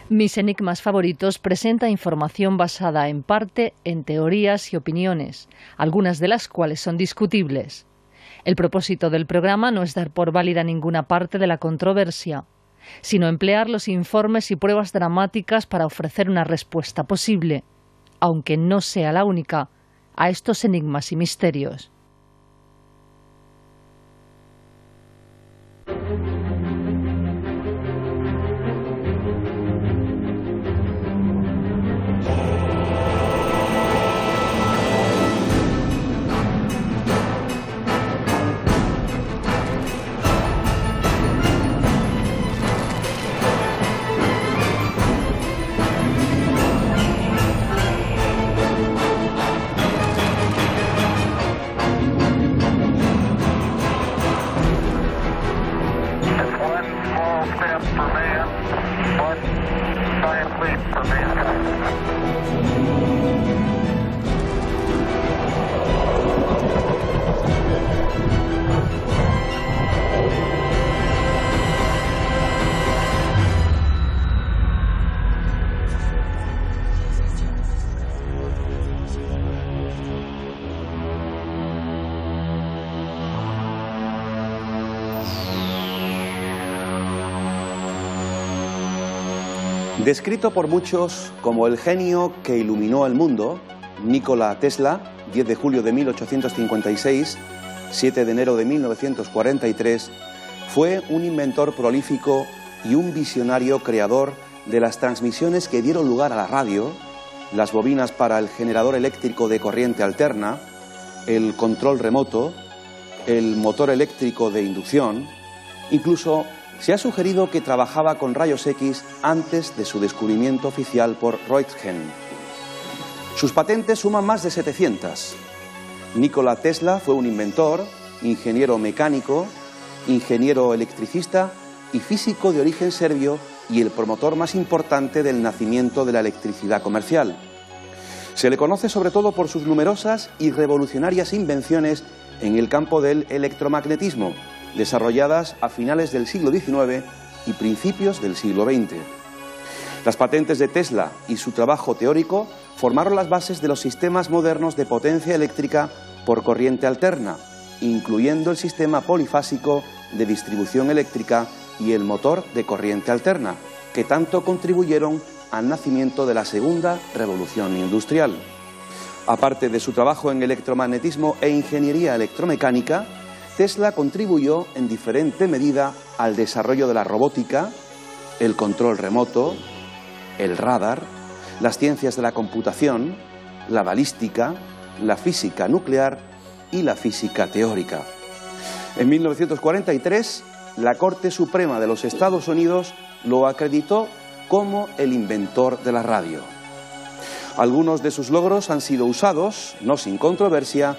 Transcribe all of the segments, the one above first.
Mis enigmas favoritos presenta información basada en parte en teorías y opiniones, algunas de las cuales son discutibles. El propósito del programa no es dar por válida ninguna parte de la controversia, sino emplear los informes y pruebas dramáticas para ofrecer una respuesta posible, aunque no sea la única, a estos enigmas y misterios. Descrito por muchos como el genio que iluminó el mundo, Nikola Tesla, 10 de julio de 1856, 7 de enero de 1943, fue un inventor prolífico y un visionario creador de las transmisiones que dieron lugar a la radio, las bobinas para el generador eléctrico de corriente alterna, el control remoto, el motor eléctrico de inducción. Incluso se ha sugerido que trabajaba con rayos X antes de su descubrimiento oficial por Roentgen. Sus patentes suman más de 700. Nikola Tesla fue un inventor, ingeniero mecánico, ingeniero electricista y físico de origen serbio y el promotor más importante del nacimiento de la electricidad comercial. Se le conoce sobre todo por sus numerosas y revolucionarias invenciones en el campo del electromagnetismo, desarrolladas a finales del siglo XIX y principios del siglo XX. Las patentes de Tesla y su trabajo teórico formaron las bases de los sistemas modernos de potencia eléctrica por corriente alterna, incluyendo el sistema polifásico de distribución eléctrica y el motor de corriente alterna, que tanto contribuyeron al nacimiento de la segunda revolución industrial. Aparte de su trabajo en electromagnetismo e ingeniería electromecánica, Tesla contribuyó en diferente medida al desarrollo de la robótica, el control remoto, el radar, las ciencias de la computación, la balística, la física nuclear y la física teórica. En 1943, la Corte Suprema de los Estados Unidos lo acreditó como el inventor de la radio. Algunos de sus logros han sido usados, no sin controversia,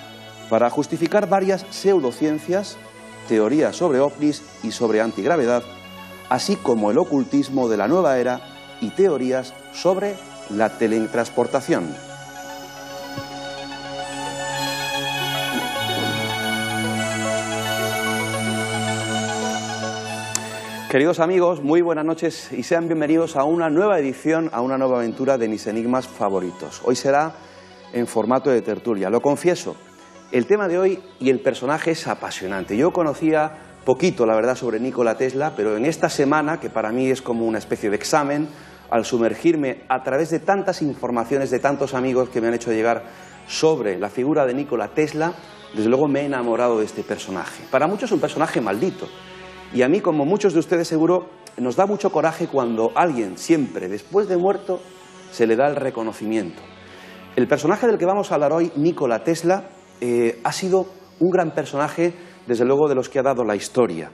para justificar varias pseudociencias, teorías sobre ovnis y sobre antigravedad, así como el ocultismo de la nueva era y teorías sobre la teletransportación. Queridos amigos, muy buenas noches y sean bienvenidos a una nueva edición, a una nueva aventura de mis enigmas favoritos. Hoy será en formato de tertulia, lo confieso. El tema de hoy y el personaje es apasionante. Yo conocía poquito, la verdad, sobre Nikola Tesla, pero en esta semana, que para mí es como una especie de examen, al sumergirme a través de tantas informaciones de tantos amigos que me han hecho llegar sobre la figura de Nikola Tesla, desde luego me he enamorado de este personaje. Para muchos es un personaje maldito. Y a mí, como muchos de ustedes seguro, nos da mucho coraje cuando alguien, siempre después de muerto, se le da el reconocimiento. El personaje del que vamos a hablar hoy, Nikola Tesla, ha sido un gran personaje, desde luego, de los que ha dado la historia.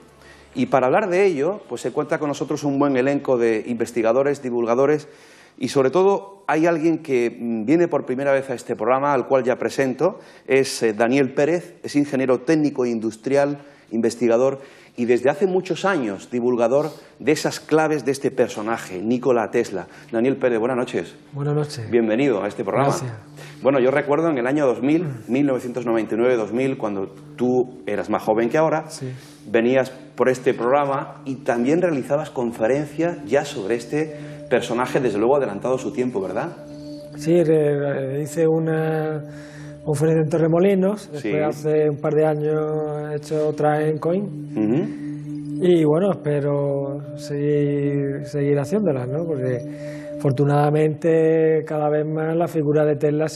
Y para hablar de ello, pues se cuenta con nosotros un buen elenco de investigadores, divulgadores, y sobre todo hay alguien que viene por primera vez a este programa, al cual ya presento, es Daniel Pérez, es ingeniero técnico e industrial, investigador, y desde hace muchos años divulgador de esas claves de este personaje, Nikola Tesla. Daniel Pérez, buenas noches. Buenas noches. Bienvenido a este programa. Gracias. Bueno, yo recuerdo en el año 2000, 1999-2000, cuando tú eras más joven que ahora, Sí. venías por este programa y también realizabas conferencias ya sobre este personaje, desde luego adelantado su tiempo, ¿verdad? Sí, hice una conferencia en Torremolinos, después hace un par de años he hecho otra en Coín. Y bueno, espero seguir haciéndolas, ¿no? Porque afortunadamente cada vez más la figura de Tesla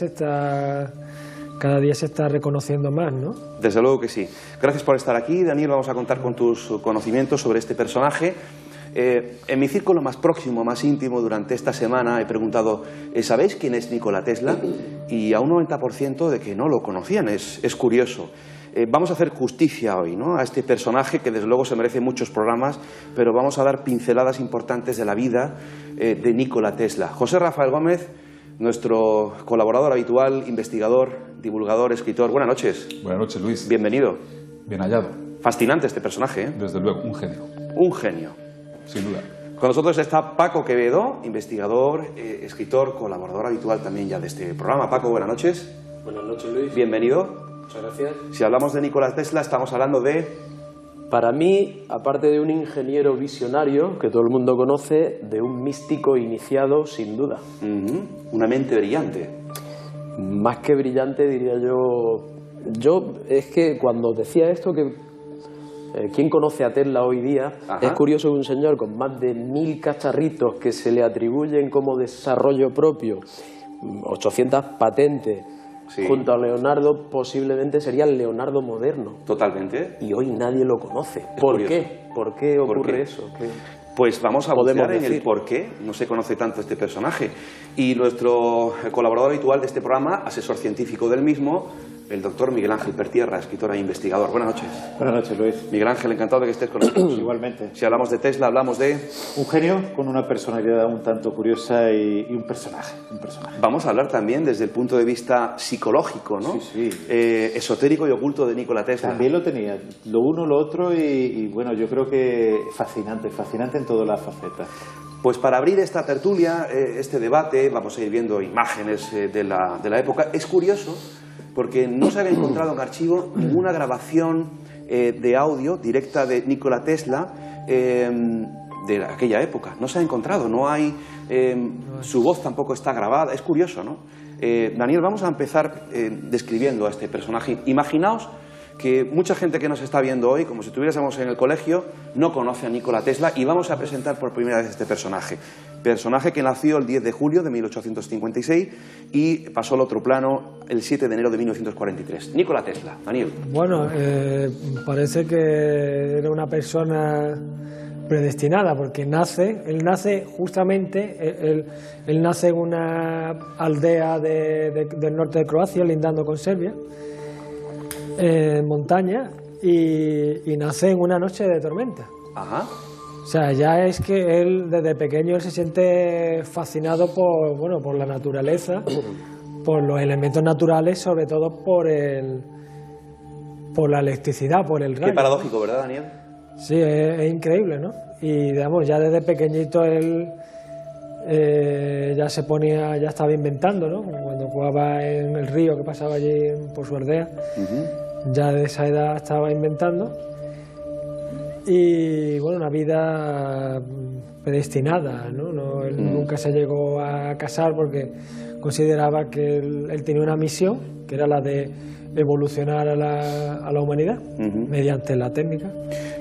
cada día se está reconociendo más, ¿no? Desde luego que sí. Gracias por estar aquí, Daniel. Vamos a contar con tus conocimientos sobre este personaje. En mi círculo más próximo, más íntimo, durante esta semana he preguntado, ¿sabéis quién es Nikola Tesla? Y a un 90% de que no lo conocían. Es curioso. Vamos a hacer justicia hoy, ¿no?, a este personaje que desde luego se merece muchos programas, pero vamos a dar pinceladas importantes de la vida de Nikola Tesla. José Rafael Gómez, nuestro colaborador habitual, investigador, divulgador, escritor. Buenas noches. Buenas noches, Luis. Bienvenido. Bien hallado. Fascinante este personaje, ¿eh? Desde luego, un genio. Un genio. Sin duda. Con nosotros está Paco Quevedo, investigador, escritor, colaborador habitual también ya de este programa. Paco, buenas noches. Buenas noches, Luis. Bienvenido. Muchas gracias. Si hablamos de Nikola Tesla, estamos hablando de... Para mí, aparte de un ingeniero visionario, que todo el mundo conoce, de un místico iniciado, sin duda. Una mente brillante. Más que brillante, diría yo. Es que cuando decía esto, que ¿quién conoce a Tesla hoy día? Ajá. Es curioso que un señor con más de 1000 cacharritos que se le atribuyen como desarrollo propio, 800 patentes, junto a Leonardo, posiblemente sería el Leonardo moderno. Totalmente. Y hoy nadie lo conoce. ¿Por qué? ¿Por qué ocurre eso? Pues vamos a buscar en el por qué no se conoce tanto este personaje. Y nuestro colaborador habitual de este programa, asesor científico del mismo, el doctor Miguel Ángel Pertierra, escritor e investigador. Buenas noches. Buenas noches, Luis. Miguel Ángel, encantado de que estés con nosotros. Igualmente. Si hablamos de Tesla, hablamos de... un genio con una personalidad un tanto curiosa y un personaje. Vamos a hablar también desde el punto de vista psicológico, ¿no? Sí. Esotérico y oculto de Nikola Tesla. También lo tenía, lo uno, lo otro y bueno, yo creo que fascinante en todas las facetas. Pues para abrir esta tertulia, este debate, vamos a ir viendo imágenes de la época. Es curioso porque no se había encontrado en archivo ninguna grabación de audio directa de Nikola Tesla de aquella época. No se ha encontrado, no hay... su voz tampoco está grabada. Es curioso, ¿no? Daniel, vamos a empezar describiendo a este personaje. Imaginaos que mucha gente que nos está viendo hoy, como si estuviésemos en el colegio, no conoce a Nikola Tesla y vamos a presentar por primera vez este personaje. Personaje que nació el 10 de julio de 1856 y pasó al otro plano el 7 de enero de 1943. Nikola Tesla. Daniel. Bueno, parece que era una persona predestinada porque él nace justamente, él nace en una aldea del norte de Croacia, lindando con Serbia, en montaña, y nace en una noche de tormenta. Ajá. O sea, ya es que él desde pequeño él se siente fascinado por la naturaleza, por los elementos naturales, sobre todo por la electricidad, por el rayo. Qué paradójico, ¿verdad, Daniel? Sí, es increíble, ¿no? Y digamos, ya desde pequeñito él ya estaba inventando, ¿no? Cuando jugaba en el río que pasaba allí por su aldea, ya de esa edad estaba inventando. Y bueno, una vida predestinada, ¿no? Él nunca se llegó a casar porque consideraba que él tenía una misión, que era la de evolucionar a la humanidad mediante la técnica.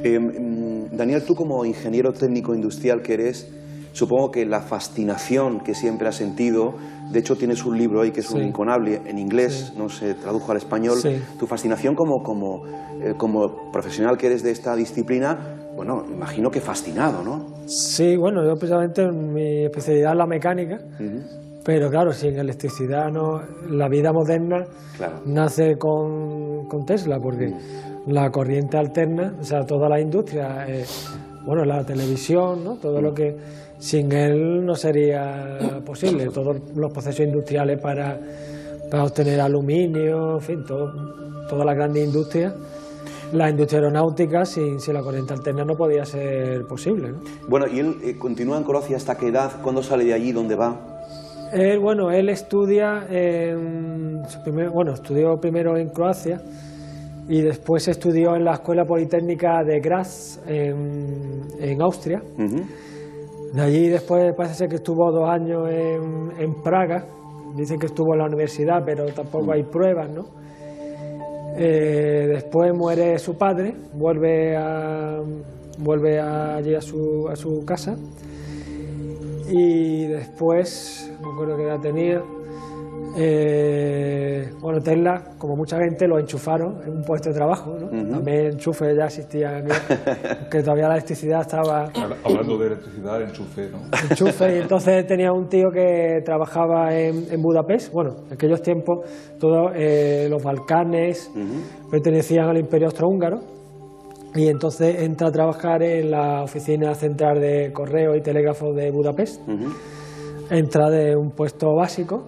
Daniel, tú como ingeniero técnico industrial que eres, supongo que la fascinación que siempre has sentido, de hecho tienes un libro ahí que es un incunable en inglés, no se tradujo al español, tu fascinación como profesional que eres de esta disciplina, bueno, imagino que fascinado, ¿no? Sí, bueno, yo precisamente mi especialidad es la mecánica, pero claro, sin electricidad la vida moderna nace con Tesla, porque la corriente alterna, o sea, toda la industria, bueno, la televisión, ¿no? Todo lo que sin él no sería posible, todos los procesos industriales para obtener aluminio, en fin, toda la gran industria. La industria aeronáutica sin la corriente alterna no podía ser posible, ¿no? Bueno, ¿y él continúa en Croacia hasta qué edad? ¿Cuándo sale de allí? ¿Dónde va? Él estudia, estudió primero en Croacia y después estudió en la Escuela Politécnica de Graz en Austria. De allí después parece ser que estuvo 2 años en Praga. Dicen que estuvo en la universidad, pero tampoco hay pruebas, ¿no? Después muere su padre, vuelve allí a su casa, y después, no recuerdo qué edad tenía, bueno, Tesla, como mucha gente, lo enchufaron en un puesto de trabajo, ¿no? También enchufes ya existían, que todavía la electricidad estaba... Hablando de electricidad, enchufe, ¿no? Enchufe, y entonces tenía un tío que trabajaba en Budapest. Bueno, en aquellos tiempos todos los Balcanes pertenecían al Imperio Austrohúngaro, y entonces entra a trabajar en la oficina central de correo y telégrafos de Budapest. Entra de un puesto básico,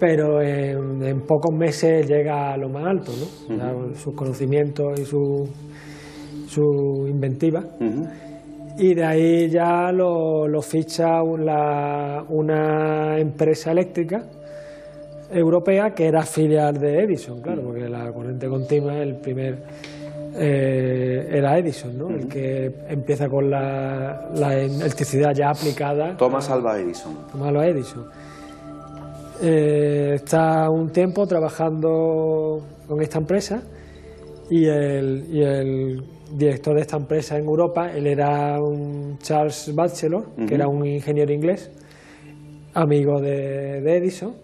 pero en pocos meses llega a lo más alto, ¿no? Ya, sus conocimientos y su inventiva. Y de ahí ya lo ficha una empresa eléctrica europea que era filial de Edison, claro, porque la corriente continua, el primer era Edison, ¿no? El que empieza con la electricidad ya aplicada. Thomas Alva Edison. Thomas Alva Edison. Está un tiempo trabajando con esta empresa, y el director de esta empresa en Europa, él era un Charles Batchelor, que era un ingeniero inglés, amigo de Edison,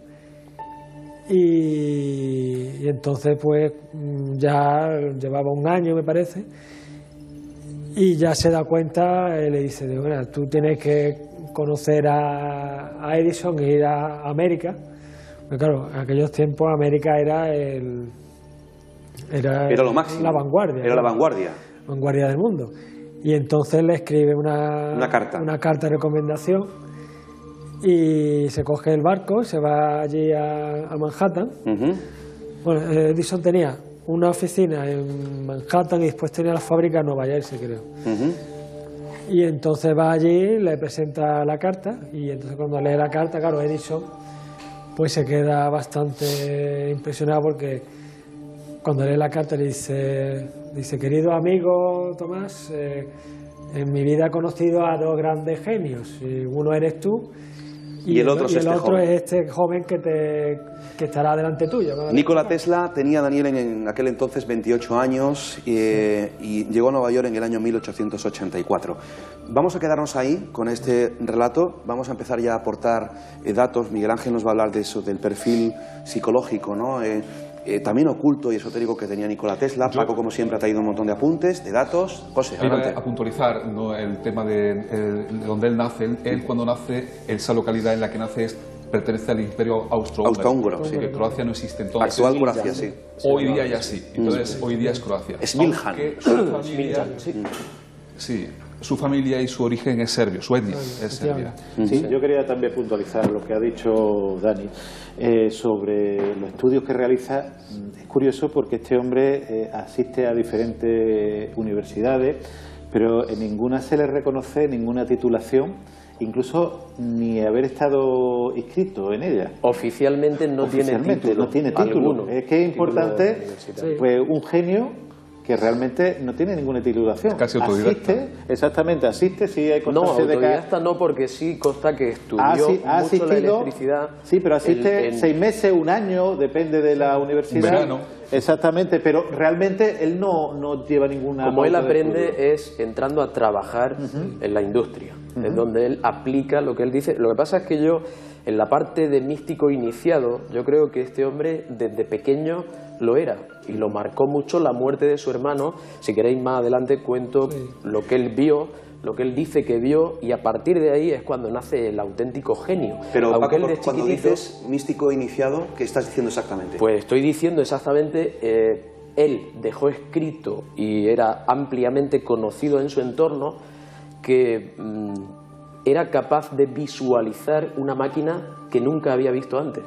y entonces pues ya llevaba 1 año, me parece, y ya se da cuenta, le dice, bueno, tú tienes que conocer a Edison e ir a América. Porque claro, en aquellos tiempos América era lo máximo, la vanguardia. Era la vanguardia del mundo. Y entonces le escribe una carta de recomendación, y se coge el barco, se va allí a Manhattan. Bueno, Edison tenía una oficina en Manhattan y después tenía la fábrica en Nueva Jersey, creo. Y entonces va allí, le presenta la carta, y entonces cuando lee la carta, claro, Edison pues se queda bastante impresionado, porque cuando lee la carta le dice, querido amigo Tomás, en mi vida he conocido a 2 grandes genios, y uno eres tú, y el otro es este joven que estará delante tuyo. Nikola Tesla tenía, Daniel, en aquel entonces 28 años y llegó a Nueva York en el año 1884. Vamos a quedarnos ahí con este relato. Vamos a empezar ya a aportar datos. Miguel Ángel nos va a hablar de eso, del perfil psicológico, ¿no? También oculto y esotérico que tenía Nikola Tesla. Paco, como siempre, ha traído un montón de apuntes, de datos. José, adelante. A puntualizar, ¿no?, el tema de donde él nace. Él cuando nace, esa localidad en la que nace pertenece al Imperio Austrohúngaro. Sí. Que Croacia no existe entonces. Actual Croacia, sí. Hoy día ya sí. Entonces, hoy día es Croacia. Smiljan. Sí. Su familia y su origen es serbio, su etnia es serbia. Sí, yo quería también puntualizar lo que ha dicho Dani sobre los estudios que realiza. Es curioso porque este hombre asiste a diferentes universidades, pero en ninguna se le reconoce ninguna titulación, incluso ni haber estado inscrito en ella. Oficialmente no tiene título. Alguno. Es que es importante, pues un genio que realmente no tiene ninguna titulación. Casi autodidacta. Asiste, sí hay constancia de que... No, autodidacta no, porque sí consta que estudió mucho la electricidad. Sí, pero asiste 6 meses, 1 año, depende de la universidad. Un verano. Exactamente, pero realmente él no lleva ninguna... Como él aprende es entrando a trabajar en la industria, es donde él aplica lo que él dice. Lo que pasa es que yo, en la parte de místico iniciado, yo creo que este hombre desde pequeño lo era, y lo marcó mucho la muerte de su hermano. Si queréis más adelante cuento lo que él vio, lo que él dice que vio, y a partir de ahí es cuando nace el auténtico genio. Pero Paco, cuando dices místico iniciado, ¿qué estás diciendo exactamente? Pues estoy diciendo exactamente, él dejó escrito y era ampliamente conocido en su entorno que era capaz de visualizar una máquina que nunca había visto antes.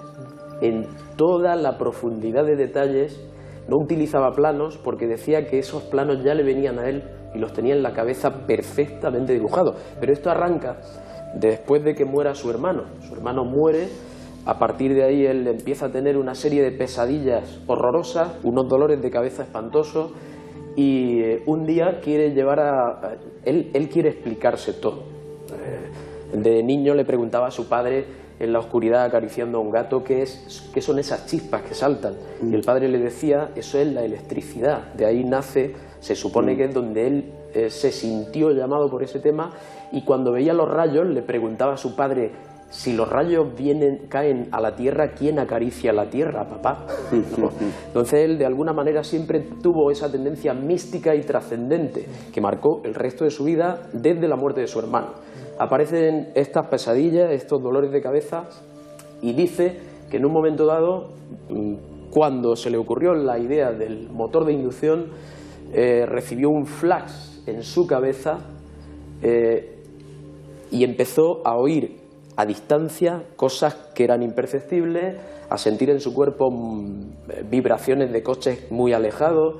En toda la profundidad de detalles, no utilizaba planos porque decía que esos planos ya le venían a él y los tenía en la cabeza perfectamente dibujados. Pero esto arranca después de que muera su hermano. Su hermano muere A partir de ahí él empieza a tener una serie de pesadillas horrorosas, unos dolores de cabeza espantosos, y un día quiere él quiere explicarse todo. De niño le preguntaba a su padre en la oscuridad acariciando a un gato qué son esas chispas que saltan, y el padre le decía: eso es la electricidad. De ahí nace, se supone que es donde él se sintió llamado por ese tema, y cuando veía los rayos le preguntaba a su padre: si los rayos caen a la tierra, ¿quién acaricia la tierra, papá? ¿No? Entonces él de alguna manera siempre tuvo esa tendencia mística y trascendente que marcó el resto de su vida desde la muerte de su hermano. Aparecen estas pesadillas, estos dolores de cabeza, y dice que en un momento dado, cuando se le ocurrió la idea del motor de inducción, recibió un flash en su cabeza y empezó a oír a distancia cosas que eran imperceptibles, a sentir en su cuerpo vibraciones de coches muy alejados,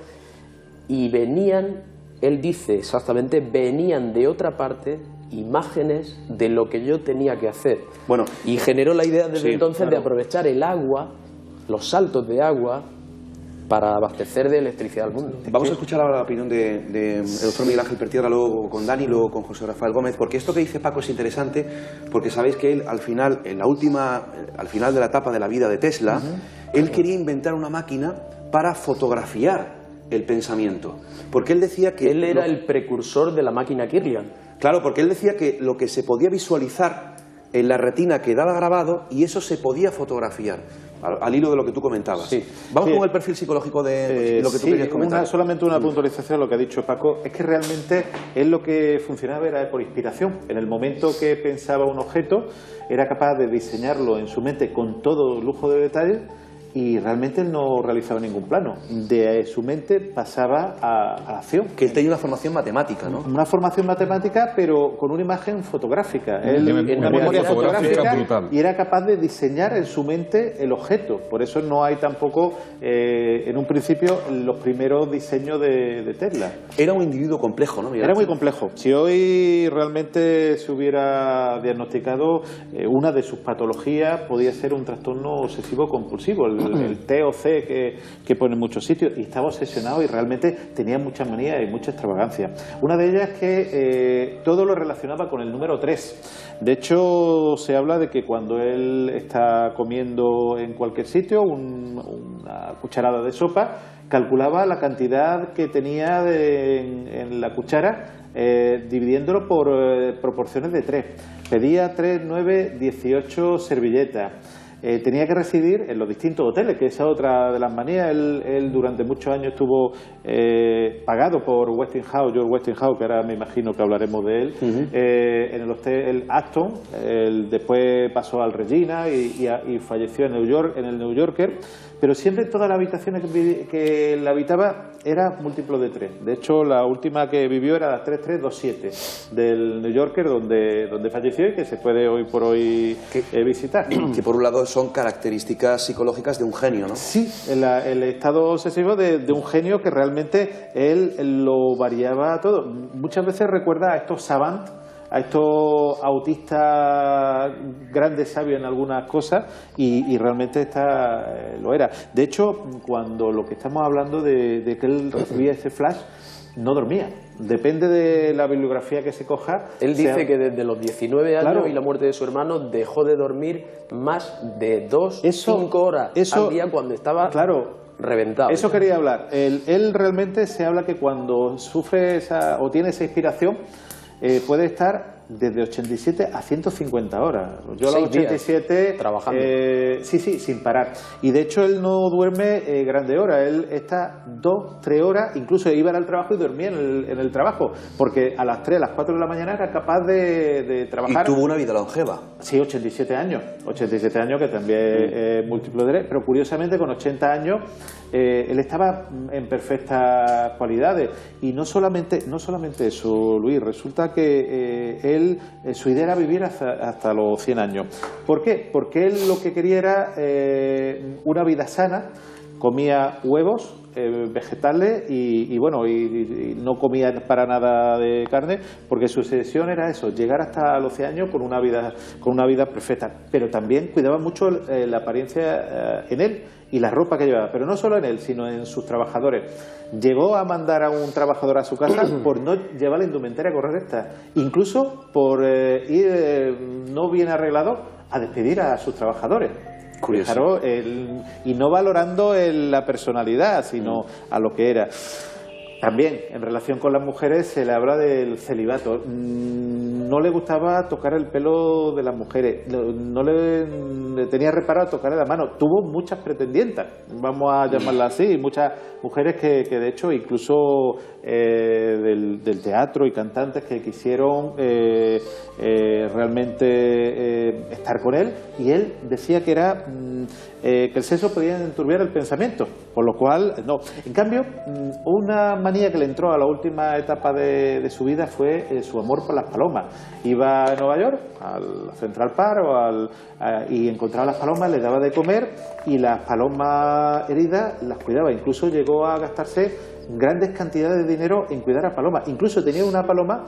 y venían, él dice exactamente, venían de otra parte imágenes de lo que yo tenía que hacer. Bueno, y generó la idea desde entonces claro, de aprovechar el agua, los saltos de agua, para abastecer de electricidad al mundo. Vamos a escuchar ahora la opinión del doctor Miguel Ángel Pertierra, luego con Dani, luego con José Rafael Gómez, porque esto que dice Paco es interesante, porque sabéis que él al final, al final de la etapa de la vida de Tesla, él quería inventar una máquina para fotografiar el pensamiento, porque él decía que... Él era el precursor de la máquina Kirlian. Claro, porque él decía que lo que se podía visualizar en la retina quedaba grabado y eso se podía fotografiar. Al hilo de lo que tú comentabas. Sí. Vamos Bien. con el perfil psicológico de lo que tú querías comentar. Solamente una puntualización a lo que ha dicho Paco. Es que realmente él lo que funcionaba era por inspiración. En el momento que pensaba un objeto, era capaz de diseñarlo en su mente con todo lujo de detalle, y realmente no realizaba ningún plano. De su mente pasaba a la acción. Que él tenía una formación matemática, ¿no? Una formación matemática, pero con una imagen fotográfica. Una memoria fotográfica brutal. Y era capaz de diseñar en su mente el objeto. Por eso no hay tampoco, en un principio, los primeros diseños de Tesla. Era un individuo complejo, ¿no? Era muy complejo. Si hoy realmente se hubiera diagnosticado una de sus patologías, podía ser un trastorno obsesivo compulsivo, el TOC que pone en muchos sitios, y estaba obsesionado y realmente tenía muchas manías y mucha extravagancia. Una de ellas es que todo lo relacionaba con el número 3. De hecho, se habla de que cuando él está comiendo en cualquier sitio una cucharada de sopa, calculaba la cantidad que tenía en la cuchara, dividiéndolo por proporciones de 3. Pedía 3, 9, 18 servilletas. Tenía que residir en los distintos hoteles, que esa es otra de las manías. Él durante muchos años estuvo pagado por Westinghouse, George Westinghouse, que ahora me imagino que hablaremos de él, en el hotel Acton. Después pasó al Regina y falleció en el New Yorker. Pero siempre todas las habitaciones que él habitaba era múltiplo de 3. De hecho, la última que vivió era la 3327 del New Yorker, donde falleció, y que se puede hoy por hoy visitar. Que por un lado son características psicológicas de un genio, ¿no? Sí, el estado obsesivo de un genio que realmente él lo variaba todo. Muchas veces recuerda a estos savants, a estos autistas grandes sabios en algunas cosas, y realmente lo era. De hecho, cuando lo que estamos hablando de que él recibía ese flash, no dormía. Depende de la bibliografía que se coja. Él dice que desde los 19 años, claro, y la muerte de su hermano, dejó de dormir más de 5 horas al día cuando estaba reventado. Eso quería hablar. Él realmente se habla que cuando sufre o tiene esa inspiración, puede estar desde 87 a 150 horas. Yo a los 87 trabajando. Sí, sin parar. Y de hecho él no duerme grandes horas. Él está 2, 3 horas, incluso iba al trabajo y dormía en el trabajo, porque a las 3, a las 4 de la mañana era capaz de trabajar. Y tuvo una vida longeva. Sí, 87 años. 87 años, que también es múltiplo de 3, pero curiosamente con 80 años él estaba en perfectas cualidades. Y no solamente eso, Luis, resulta que su idea era vivir hasta los 100 años. ¿Por qué? Porque él lo que quería era una vida sana. Comía huevos, vegetales y no comía para nada de carne, porque su obsesión era eso, llegar hasta los 100 años con una vida perfecta. Pero también cuidaba mucho la apariencia en él y la ropa que llevaba, pero no solo en él, sino en sus trabajadores. Llegó a mandar a un trabajador a su casa por no llevar la indumentaria correcta, incluso por ir no bien arreglado a despedir a sus trabajadores. Fijaros, y no valorando la personalidad, sino a lo que era. También, en relación con las mujeres, se le habla del celibato. No le gustaba tocar el pelo de las mujeres, no le tenía reparo a tocarle la mano. Tuvo muchas pretendientas, vamos a llamarlas así, muchas mujeres que de hecho, incluso del teatro y cantantes que quisieron realmente estar con él, y él decía que era que el sexo podía enturbiar el pensamiento, por lo cual no. En cambio, una manía que le entró a la última etapa de su vida fue su amor por las palomas. Iba a Nueva York, al Central Park y encontraba las palomas, les daba de comer, y las palomas heridas las cuidaba. Incluso llegó a gastarse grandes cantidades de dinero en cuidar a palomas. Incluso tenía una paloma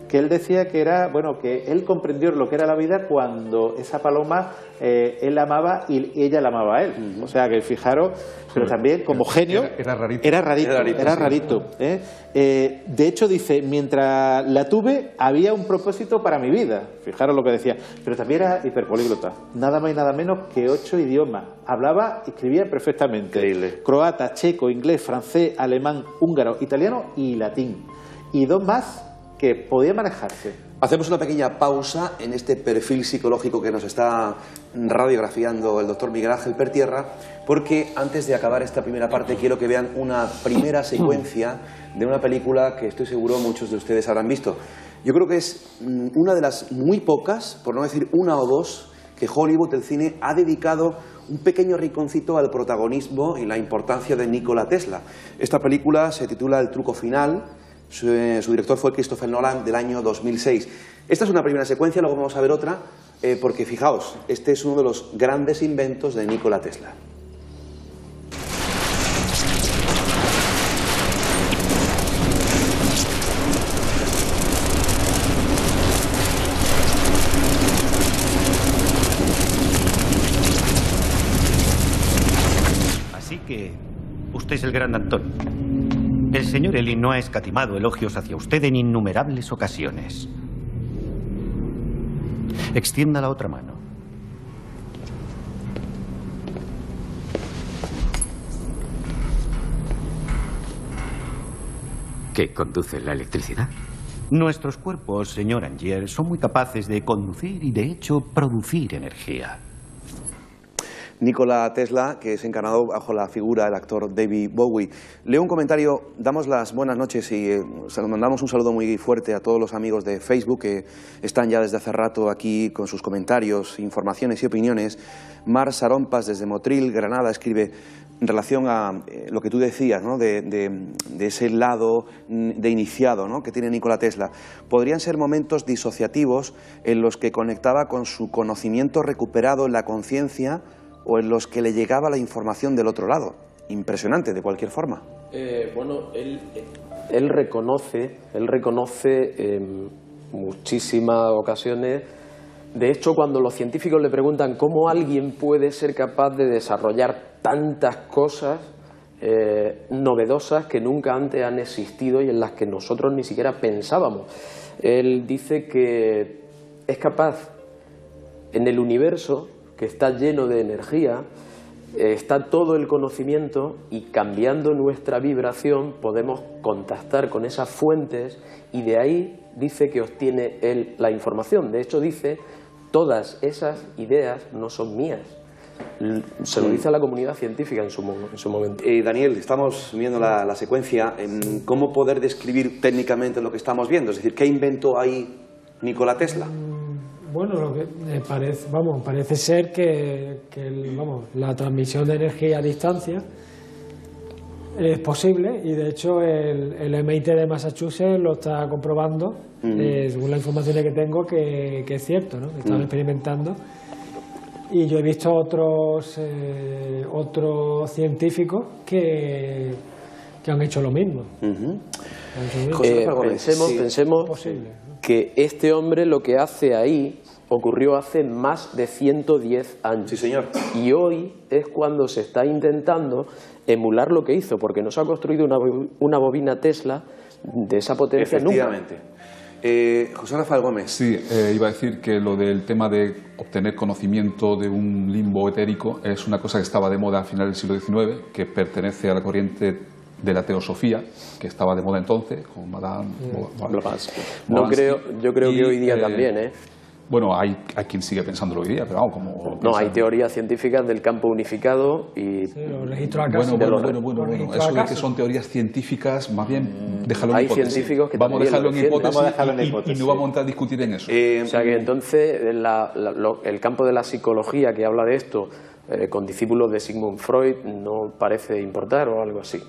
que él decía que era, que él comprendió lo que era la vida cuando esa paloma él la amaba y ella la amaba a él. O sea que fijaros, pero también como genio era rarito. De hecho dice, mientras la tuve había un propósito para mi vida. Fijaros lo que decía. Pero también era hiperpolíglota, nada más y nada menos que 8 idiomas. Hablaba y escribía perfectamente. Increíble. Croata, checo, inglés, francés, alemán, húngaro, italiano y latín. Y 2 más que podía manejarse. Hacemos una pequeña pausa en este perfil psicológico que nos está radiografiando el doctor Miguel Ángel Pertierra, porque antes de acabar esta primera parte quiero que vean una primera secuencia de una película que estoy seguro muchos de ustedes habrán visto. Yo creo que es una de las muy pocas, por no decir una o dos, que Hollywood, el cine, ha dedicado un pequeño rinconcito al protagonismo y la importancia de Nikola Tesla. Esta película se titula El truco final. Su director fue Christopher Nolan, del año 2006. Esta es una primera secuencia, luego vamos a ver otra, porque fijaos, este es uno de los grandes inventos de Nikola Tesla. Así que usted es el gran Antonio. El señor Elin no ha escatimado elogios hacia usted en innumerables ocasiones. Extienda la otra mano. ¿Qué conduce la electricidad? Nuestros cuerpos, señor Angier, son muy capaces de conducir y, de hecho, producir energía. Nikola Tesla, que es encarnado bajo la figura del actor David Bowie. Leo un comentario, damos las buenas noches y mandamos un saludo muy fuerte a todos los amigos de Facebook que están ya desde hace rato aquí con sus comentarios, informaciones y opiniones. Mar Sarompas, desde Motril, Granada, escribe en relación a lo que tú decías, ¿no? de ese lado de iniciado, ¿no? que tiene Nikola Tesla. Podrían ser momentos disociativos en los que conectaba con su conocimiento recuperado en la conciencia o en los que le llegaba la información del otro lado. Impresionante, de cualquier forma. Él reconoce en muchísimas ocasiones. De hecho, cuando los científicos le preguntan cómo alguien puede ser capaz de desarrollar tantas cosas novedosas que nunca antes han existido y en las que nosotros ni siquiera pensábamos, él dice que es capaz en el universo, que está lleno de energía, está todo el conocimiento, y cambiando nuestra vibración podemos contactar con esas fuentes, y de ahí dice que obtiene él la información. De hecho dice, todas esas ideas no son mías. Se lo dice a la comunidad científica en su momento. Daniel, estamos viendo la secuencia en cómo poder describir técnicamente lo que estamos viendo, es decir, ¿qué inventó ahí Nikola Tesla? Bueno, lo que parece ser que la transmisión de energía a distancia es posible, y de hecho el MIT de Massachusetts lo está comprobando, según las informaciones que tengo, que es cierto, ¿no? Están experimentando. Y yo he visto otros científicos que que han hecho lo mismo. Pensemos que este hombre lo que hace ahí ocurrió hace más de 110 años. Sí, señor. Y hoy es cuando se está intentando emular lo que hizo, porque no se ha construido una bobina Tesla de esa potencia nunca. Efectivamente. José Rafael Gómez. Sí, iba a decir que lo del tema de obtener conocimiento de un limbo etérico es una cosa que estaba de moda a finales del siglo XIX, que pertenece a la corriente de la teosofía, que estaba de moda entonces, con Madame Blavatsky. Yo creo que hoy día también, Bueno, hay quien sigue pensándolo hoy día, pero vamos, como... No, hay teorías científicas del campo unificado y... Sí, los registros acaso. Bueno, eso de que son teorías científicas, más bien, déjalo en hipótesis. Hay científicos que vamos a dejarlo en hipótesis y no vamos a entrar a discutir en eso. O sea que entonces el campo de la psicología que habla de esto, con discípulos de Sigmund Freud, no parece importar o algo así.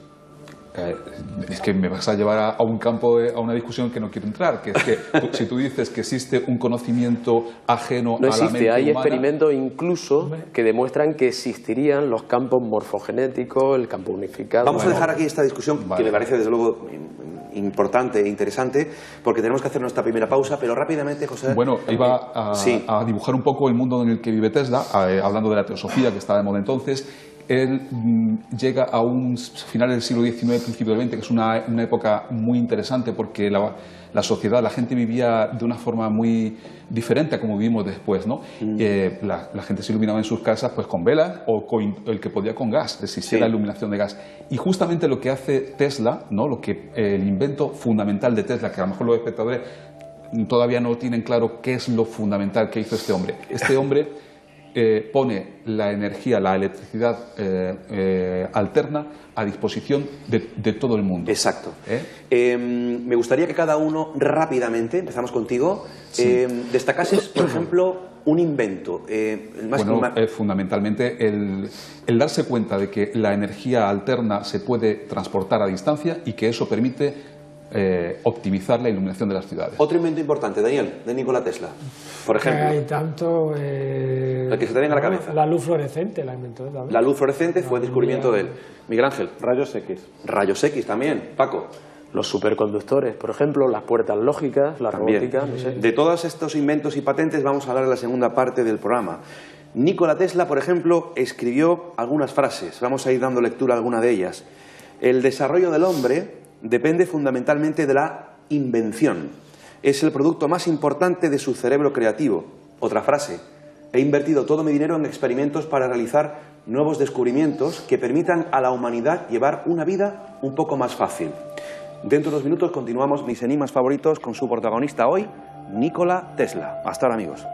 Es que me vas a llevar a un campo, a una discusión que no quiero entrar, que es que si tú dices que existe un conocimiento ajeno a la mente humana... No existe, hay experimentos incluso que demuestran que existirían los campos morfogenéticos, el campo unificado... Vamos a dejar aquí esta discusión, que me parece desde luego importante e interesante, porque tenemos que hacer nuestra primera pausa, pero rápidamente, José... Bueno, iba a dibujar un poco el mundo en el que vive Tesla, hablando de la teosofía, que estaba de moda entonces. Él llega a un final del siglo XIX, principio del XX, que es una época muy interesante porque la sociedad, la gente vivía de una forma muy diferente a como vivimos después, ¿no? La gente se iluminaba en sus casas pues con velas o con el que podía con gas, existía la iluminación de gas. Y justamente lo que hace Tesla, ¿no? El invento fundamental de Tesla, que a lo mejor los espectadores todavía no tienen claro qué es lo fundamental que hizo este hombre. Este hombre pone la energía, la electricidad alterna a disposición de todo el mundo. Exacto. Me gustaría que cada uno rápidamente, empezamos contigo, destacases, por ejemplo, un invento. Fundamentalmente el darse cuenta de que la energía alterna se puede transportar a distancia y que eso permite optimizar la iluminación de las ciudades. Otro invento importante, Daniel, de Nikola Tesla, por ejemplo. Hay tanto... el que se te venga a la cabeza. La luz fluorescente la inventó también. La luz fluorescente fue descubrimiento de él. Miguel Ángel. Rayos X. Rayos X también. Paco. Los superconductores, por ejemplo, las puertas lógicas, la robótica, no sé. De todos estos inventos y patentes vamos a hablar en la segunda parte del programa. Nikola Tesla, por ejemplo, escribió algunas frases. Vamos a ir dando lectura a alguna de ellas. El desarrollo del hombre depende fundamentalmente de la invención. Es el producto más importante de su cerebro creativo. Otra frase. He invertido todo mi dinero en experimentos para realizar nuevos descubrimientos que permitan a la humanidad llevar una vida un poco más fácil. Dentro de unos minutos continuamos mis enigmas favoritos con su protagonista hoy, Nikola Tesla. Hasta ahora, amigos.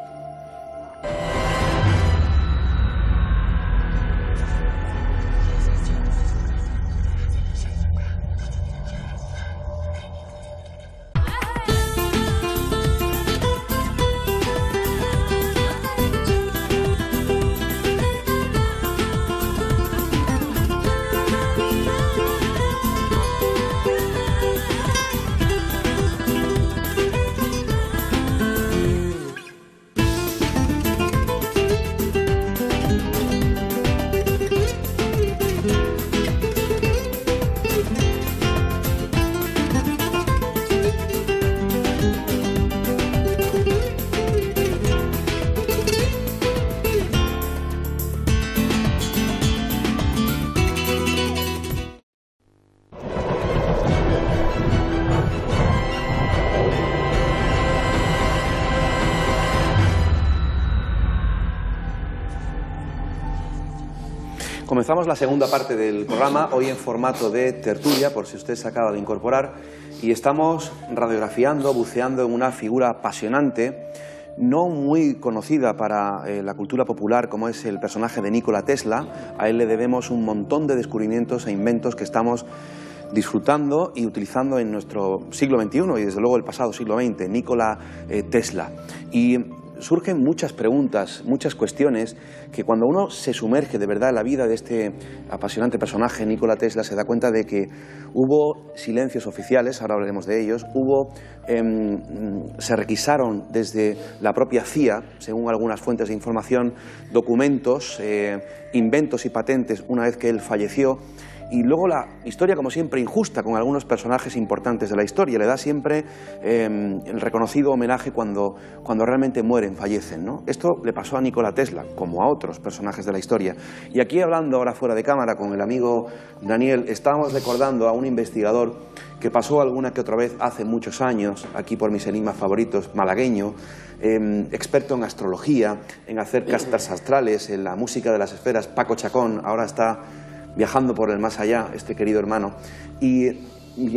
Comenzamos la segunda parte del programa, hoy en formato de tertulia, por si usted se acaba de incorporar, y estamos radiografiando, buceando en una figura apasionante, no muy conocida para la cultura popular, como es el personaje de Nikola Tesla. A él le debemos un montón de descubrimientos e inventos que estamos disfrutando y utilizando en nuestro siglo XXI y desde luego el pasado siglo XX, Nikola Tesla. Y surgen muchas preguntas, muchas cuestiones que cuando uno se sumerge de verdad en la vida de este apasionante personaje, Nikola Tesla, se da cuenta de que hubo silencios oficiales, ahora hablaremos de ellos, se requisaron desde la propia CIA, según algunas fuentes de información, documentos, inventos y patentes una vez que él falleció. Y luego la historia, como siempre, injusta con algunos personajes importantes de la historia. Le da siempre el reconocido homenaje cuando realmente mueren, fallecen, ¿no? Esto le pasó a Nikola Tesla, como a otros personajes de la historia. Y aquí, hablando ahora fuera de cámara con el amigo Daniel, estábamos recordando a un investigador que pasó alguna que otra vez hace muchos años, aquí por mis enigmas favoritos, malagueño, experto en astrología, en hacer cartas astrales, en la música de las esferas, Paco Chacón, ahora está viajando por el más allá, este querido hermano. Y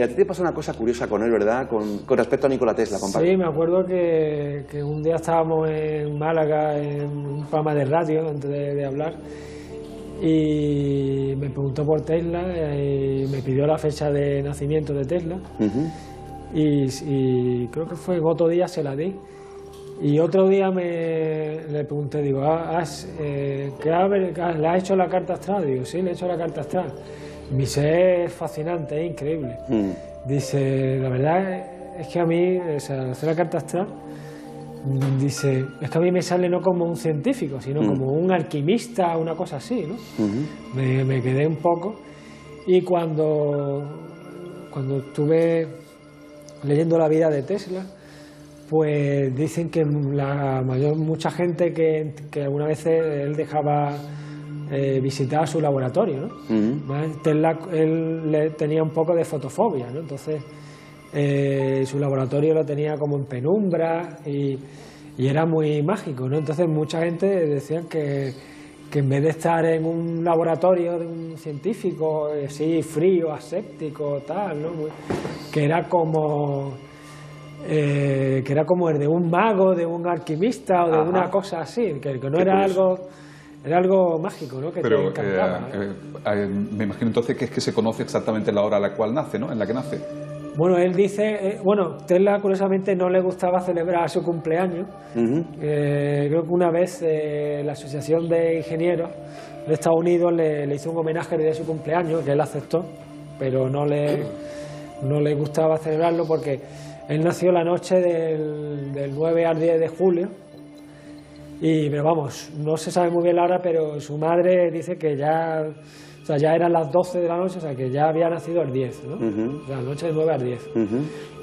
a ti te pasó una cosa curiosa con él, ¿verdad? Con respecto a Nikola Tesla, compadre. Sí, me acuerdo que un día estábamos en Málaga en un programa de radio, antes de hablar, y me preguntó por Tesla y me pidió la fecha de nacimiento de Tesla. Y creo que fue en otro día se la di. Y otro día le pregunté, digo, ¿le has hecho la carta astral? Digo, sí, le he hecho la carta astral. Mi ser es fascinante, es increíble. Dice, la verdad es que a mí, o sea, hacer la carta astral, dice, es que a mí me sale no como un científico, sino como un alquimista, una cosa así, ¿no? Me quedé un poco. Y cuando estuve leyendo la vida de Tesla, pues dicen que mucha gente que alguna vez él dejaba visitar su laboratorio, ¿no? Tesla, él tenía un poco de fotofobia, ¿no? Entonces su laboratorio lo tenía como en penumbra y era muy mágico, ¿no? Entonces mucha gente decía que en vez de estar en un laboratorio de un científico así frío, aséptico, tal, ¿no? que era como el de un mago, de un alquimista o de una cosa así, que no era algo... Era algo mágico, ¿no? Que te encantaba, ¿no? Me imagino entonces que es que se conoce exactamente la hora a la cual nace, ¿no? En la que nace. Bueno, él dice... Tesla, curiosamente, no le gustaba celebrar su cumpleaños. Creo que una vez la Asociación de Ingenieros de Estados Unidos le hizo un homenaje el día de su cumpleaños, que él aceptó, pero no le gustaba celebrarlo porque él nació la noche del 9 al 10 de julio. Pero vamos, no se sabe muy bien la hora, pero su madre dice que ya eran las 12 de la noche, o sea, que ya había nacido el 10, ¿no? O sea, la noche del 9 al 10.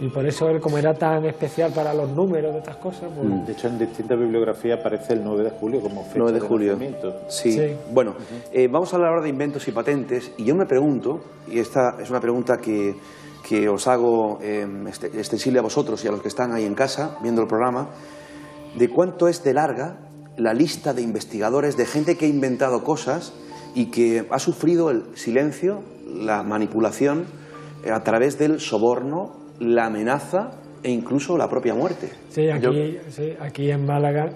Y por eso él, como era tan especial para los números de estas cosas... Pues... De hecho, en distintas bibliografías aparece el 9 de julio como fecha 9 de julio. Nacimiento. Sí. Bueno, vamos a hablar ahora de inventos y patentes, y yo me pregunto, y esta es una pregunta que os hago extensible a vosotros y a los que están ahí en casa viendo el programa, de cuánto es de larga la lista de investigadores, de gente que ha inventado cosas y que ha sufrido el silencio, la manipulación a través del soborno, la amenaza e incluso la propia muerte. Sí, aquí en Málaga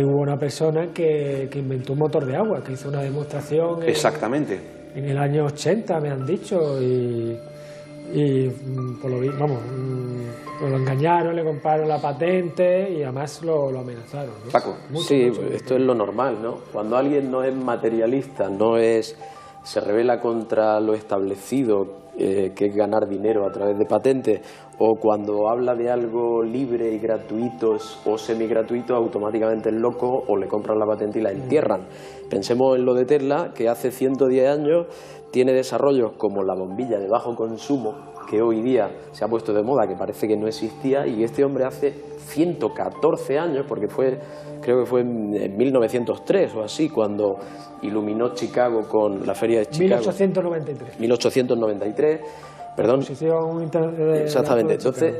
hubo una persona que inventó un motor de agua, que hizo una demostración. Exactamente. En el año 80, me han dicho, y por lo engañaron, le compraron la patente y además lo amenazaron, ¿no? Paco. Esto es lo normal, ¿no? Cuando alguien no es materialista, se revela contra lo establecido, que es ganar dinero a través de patentes, o cuando habla de algo libre y gratuito o semigratuito, automáticamente es loco o le compran la patente y la entierran. Pensemos en lo de Tesla, que hace 110 años tiene desarrollos como la bombilla de bajo consumo, que hoy día se ha puesto de moda, que parece que no existía, y este hombre hace 114 años, porque creo que fue en 1903 o así, cuando iluminó Chicago con la Feria de Chicago. 1893, perdón. Exactamente. Entonces,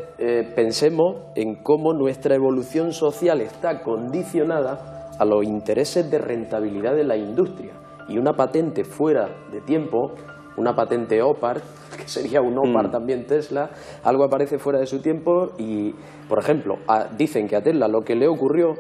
pensemos en cómo nuestra evolución social está condicionada a los intereses de rentabilidad de la industria. Y una patente fuera de tiempo, una patente OPAR, que sería un OPAR también Tesla, algo aparece fuera de su tiempo y, por ejemplo, dicen que a Tesla lo que le ocurrió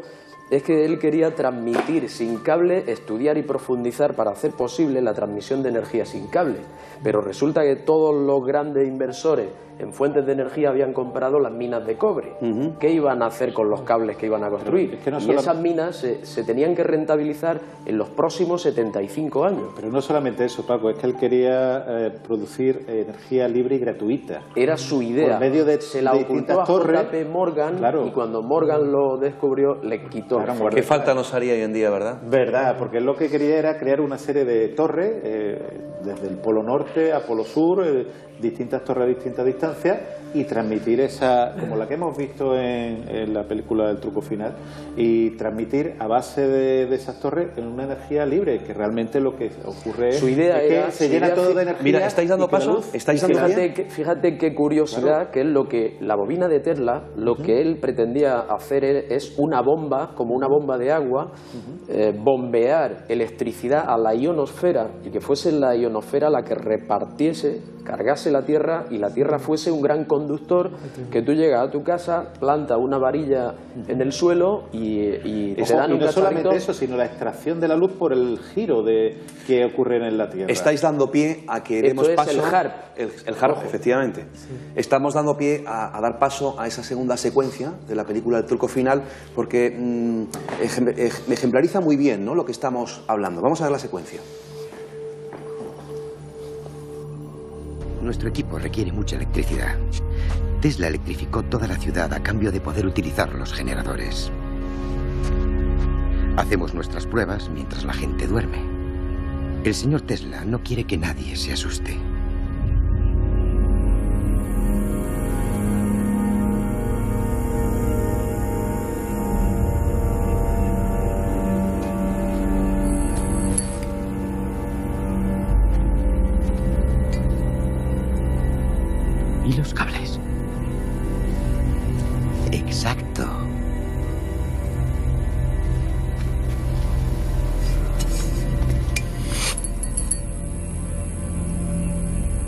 es que él quería transmitir sin cable, estudiar y profundizar para hacer posible la transmisión de energía sin cable. Pero resulta que todos los grandes inversores en fuentes de energía habían comprado las minas de cobre. ¿Qué iban a hacer con los cables que iban a construir? Y esas minas se tenían que rentabilizar en los próximos 75 años. Pero no solamente eso, Paco, es que él quería producir energía libre y gratuita. Era su idea. Por medio de se la ocultó a JP Morgan, claro. Y cuando Morgan lo descubrió, le quitó. Claro, ¿qué falta nos haría hoy en día, verdad? Verdad, porque él lo que quería era crear una serie de torres, desde el polo norte a polo sur, distintas torres a distintas distancias, y transmitir esa, como la que hemos visto en la película del truco final, y transmitir a base de esas torres en una energía libre, que realmente lo que ocurre es, su idea que se llena todo de energía. Mira, ¿estáis dando paso? Fíjate qué curiosidad, claro. Que es lo que la bobina de Tesla, lo que él pretendía hacer es una bomba, como una bomba de agua, bombear electricidad a la ionosfera, y que fuese la ionosfera la que repartiese, cargase la Tierra, y la Tierra fuese un gran conductor, que tú llegas a tu casa, plantas una varilla en el suelo y te dan un no solamente eso, sino la extracción de la luz por el giro que ocurre en la Tierra. Estáis dando pie a que demos paso... el HARP. El HARP, efectivamente. Sí. Estamos dando pie a dar paso a esa segunda secuencia de la película del truco final, porque ejemplariza muy bien, ¿no?, lo que estamos hablando. Vamos a ver la secuencia. Nuestro equipo requiere mucha electricidad. Tesla electrificó toda la ciudad a cambio de poder utilizar los generadores. Hacemos nuestras pruebas mientras la gente duerme. El señor Tesla no quiere que nadie se asuste. ¿Y los cables? Exacto.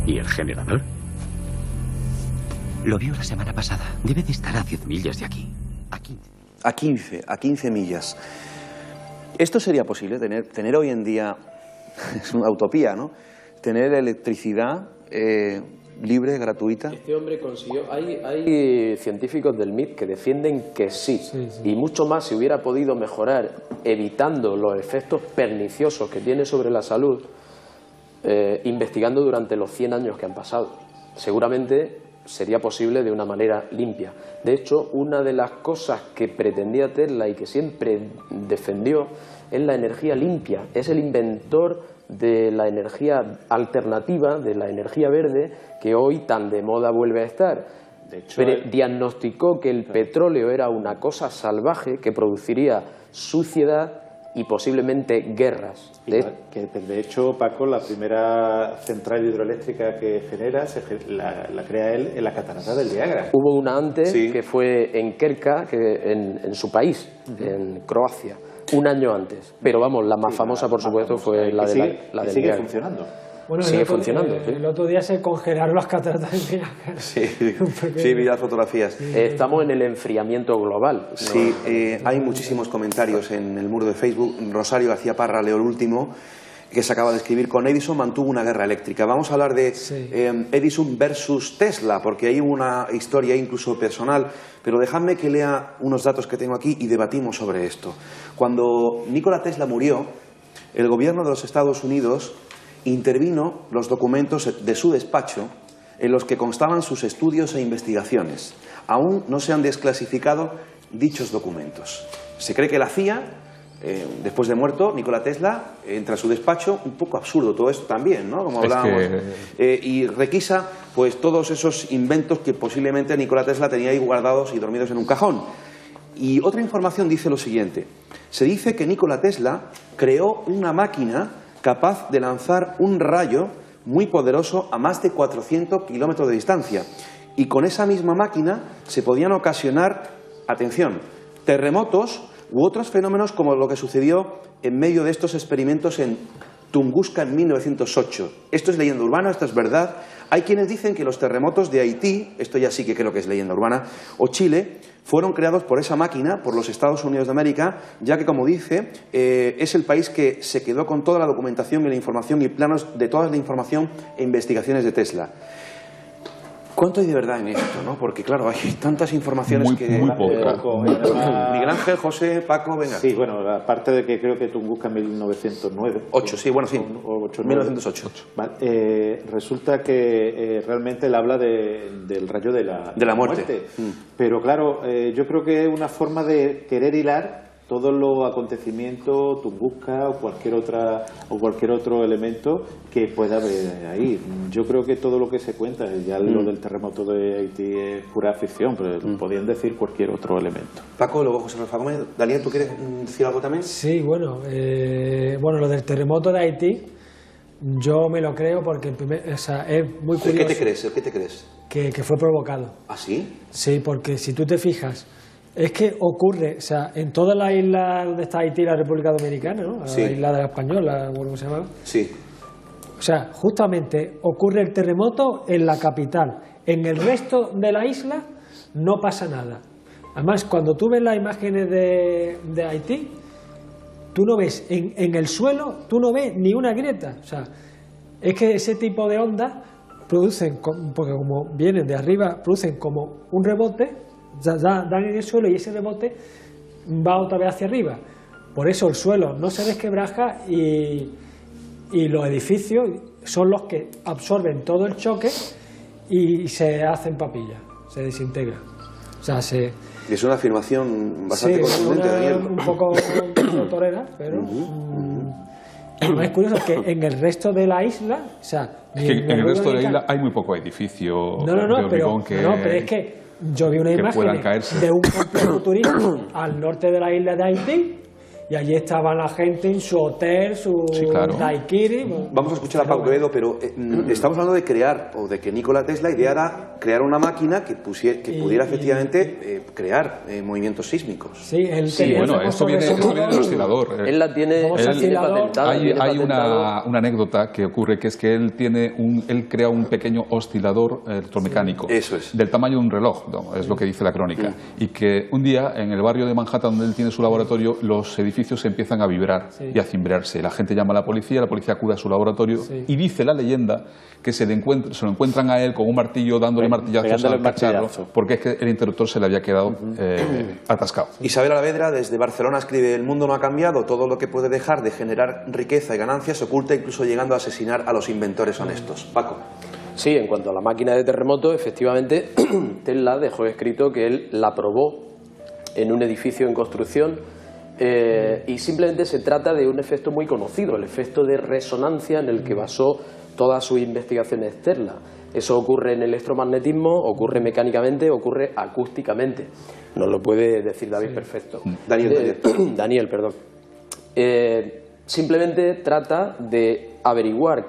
¿Y el generador? Lo vio la semana pasada. Debe de estar a 10 millas de aquí. A 15 millas. ¿Esto sería posible, tener hoy en día, es una utopía, ¿no?, tener electricidad libre, gratuita? Este hombre consiguió... Hay científicos del MIT que defienden que sí, y mucho más si hubiera podido mejorar, evitando los efectos perniciosos que tiene sobre la salud, investigando durante los 100 años que han pasado. Seguramente sería posible de una manera limpia. De hecho, una de las cosas que pretendía Tesla y que siempre defendió es la energía limpia. Es el inventor de la energía alternativa, de la energía verde, que hoy tan de moda vuelve a estar. De hecho, diagnosticó que el petróleo era una cosa salvaje que produciría suciedad y posiblemente guerras. De hecho, Paco, la primera central hidroeléctrica que genera la crea él en la catarata del Niágara. Hubo una antes, que fue en Krka, en su país, en Croacia, un año antes. Pero vamos, la más famosa, por supuesto, fue la del Niágara. Sigue funcionando. Bueno, sigue funcionando. El otro día se congelaron las cataratas del Niágara. Sí, vi las fotografías. Estamos en el enfriamiento global. Sí, hay muchísimos comentarios en el muro de Facebook. Rosario García Parra leo el último, que se acaba de escribir: con Edison mantuvo una guerra eléctrica. Vamos a hablar de Edison versus Tesla, porque hay una historia incluso personal, pero dejadme que lea unos datos que tengo aquí y debatimos sobre esto. Cuando Nikola Tesla murió, el gobierno de los Estados Unidos intervino los documentos de su despacho en los que constaban sus estudios e investigaciones. Aún no se han desclasificado dichos documentos. Se cree que la CIA, después de muerto Nikola Tesla, entra a su despacho, un poco absurdo todo esto también, ¿no?, como hablábamos, y requisa pues todos esos inventos que posiblemente Nikola Tesla tenía ahí guardados y dormidos en un cajón. Y otra información dice lo siguiente: se dice que Nikola Tesla creó una máquina capaz de lanzar un rayo muy poderoso a más de 400 kilómetros de distancia, y con esa misma máquina se podían ocasionar, atención, terremotos u otros fenómenos como lo que sucedió en medio de estos experimentos en Tunguska en 1908. Esto es leyenda urbana, esto es verdad. Hay quienes dicen que los terremotos de Haití, esto ya sí que creo que es leyenda urbana, o Chile, fueron creados por esa máquina, por los Estados Unidos de América, ya que, como dice, es el país que se quedó con toda la documentación y la información y planos de toda la información e investigaciones de Tesla. ¿Cuánto hay de verdad en esto, no? Porque, claro, hay tantas informaciones muy poco. Miguel Ángel, José, Paco, venga. Sí, bueno, aparte de que creo que Tunguska en 1909. 8, sí, bueno, sí. 1908. Vale, resulta que realmente él habla del rayo de la muerte. Pero, claro, yo creo que es una forma de querer hilar todos los acontecimientos, Tunguska o cualquier otro elemento que pueda haber ahí. Yo creo que todo lo que se cuenta, ya lo del terremoto de Haití es pura ficción, pero podían decir cualquier otro elemento. Paco, luego José Rafa Gómez. Daniel, ¿tú quieres decir algo también? Sí, bueno, lo del terremoto de Haití, yo me lo creo porque es muy curioso. ¿Qué te crees? Que fue provocado. ¿Ah, sí? Sí, porque si tú te fijas, es que ocurre, en todas las islas donde está Haití, la República Dominicana, ¿no? La isla de la Española, ¿cómo se llama? Sí. Justamente ocurre el terremoto en la capital. En el resto de la isla no pasa nada. Además, cuando tú ves las imágenes de Haití, tú no ves, en el suelo, tú no ves ni una grieta. Es que ese tipo de ondas producen, porque como vienen de arriba, producen como un rebote, dan en el suelo y ese rebote va otra vez hacia arriba. Por eso el suelo no se desquebraja y los edificios son los que absorben todo el choque y se hacen papilla, se desintegra. Es una afirmación bastante contundente, Daniel. Un poco torera, pero lo más curioso es que en el resto de la isla, en el resto de la isla hay muy poco edificio de hormigón pero es que yo vi una imagen de un complejo turístico al norte de la isla de Haití y allí estaba la gente en su hotel, su daiquiri. Vamos a escuchar a Pablo Quevedo, pero estamos hablando de crear, o de que Nikola Tesla ideara crear una máquina que pudiera efectivamente crear movimientos sísmicos. Esto viene del oscilador. Él la tiene patentada. Hay una anécdota que ocurre, que es que él crea un pequeño oscilador electromecánico. Eso es. Del tamaño de un reloj, es lo que dice la crónica. Y que un día, en el barrio de Manhattan, donde él tiene su laboratorio, los edificios se empiezan a vibrar y a cimbrearse. La gente llama a la policía acude a su laboratorio y dice la leyenda que se lo encuentran a él con un martillo dándole martillazos al cacharro, porque es que el interruptor se le había quedado atascado. Isabel Alavedra, desde Barcelona, escribe: el mundo no ha cambiado, todo lo que puede dejar de generar riqueza y ganancias se oculta, incluso llegando a asesinar a los inventores honestos. Paco. Sí, en cuanto a la máquina de terremoto, efectivamente Tesla dejó escrito que él la probó en un edificio en construcción. Y simplemente se trata de un efecto muy conocido, el efecto de resonancia en el que basó todas sus investigaciones Tesla. Eso ocurre en electromagnetismo, ocurre mecánicamente, ocurre acústicamente. Nos lo puede decir David perfecto. Daniel, perdón. Simplemente trata de averiguar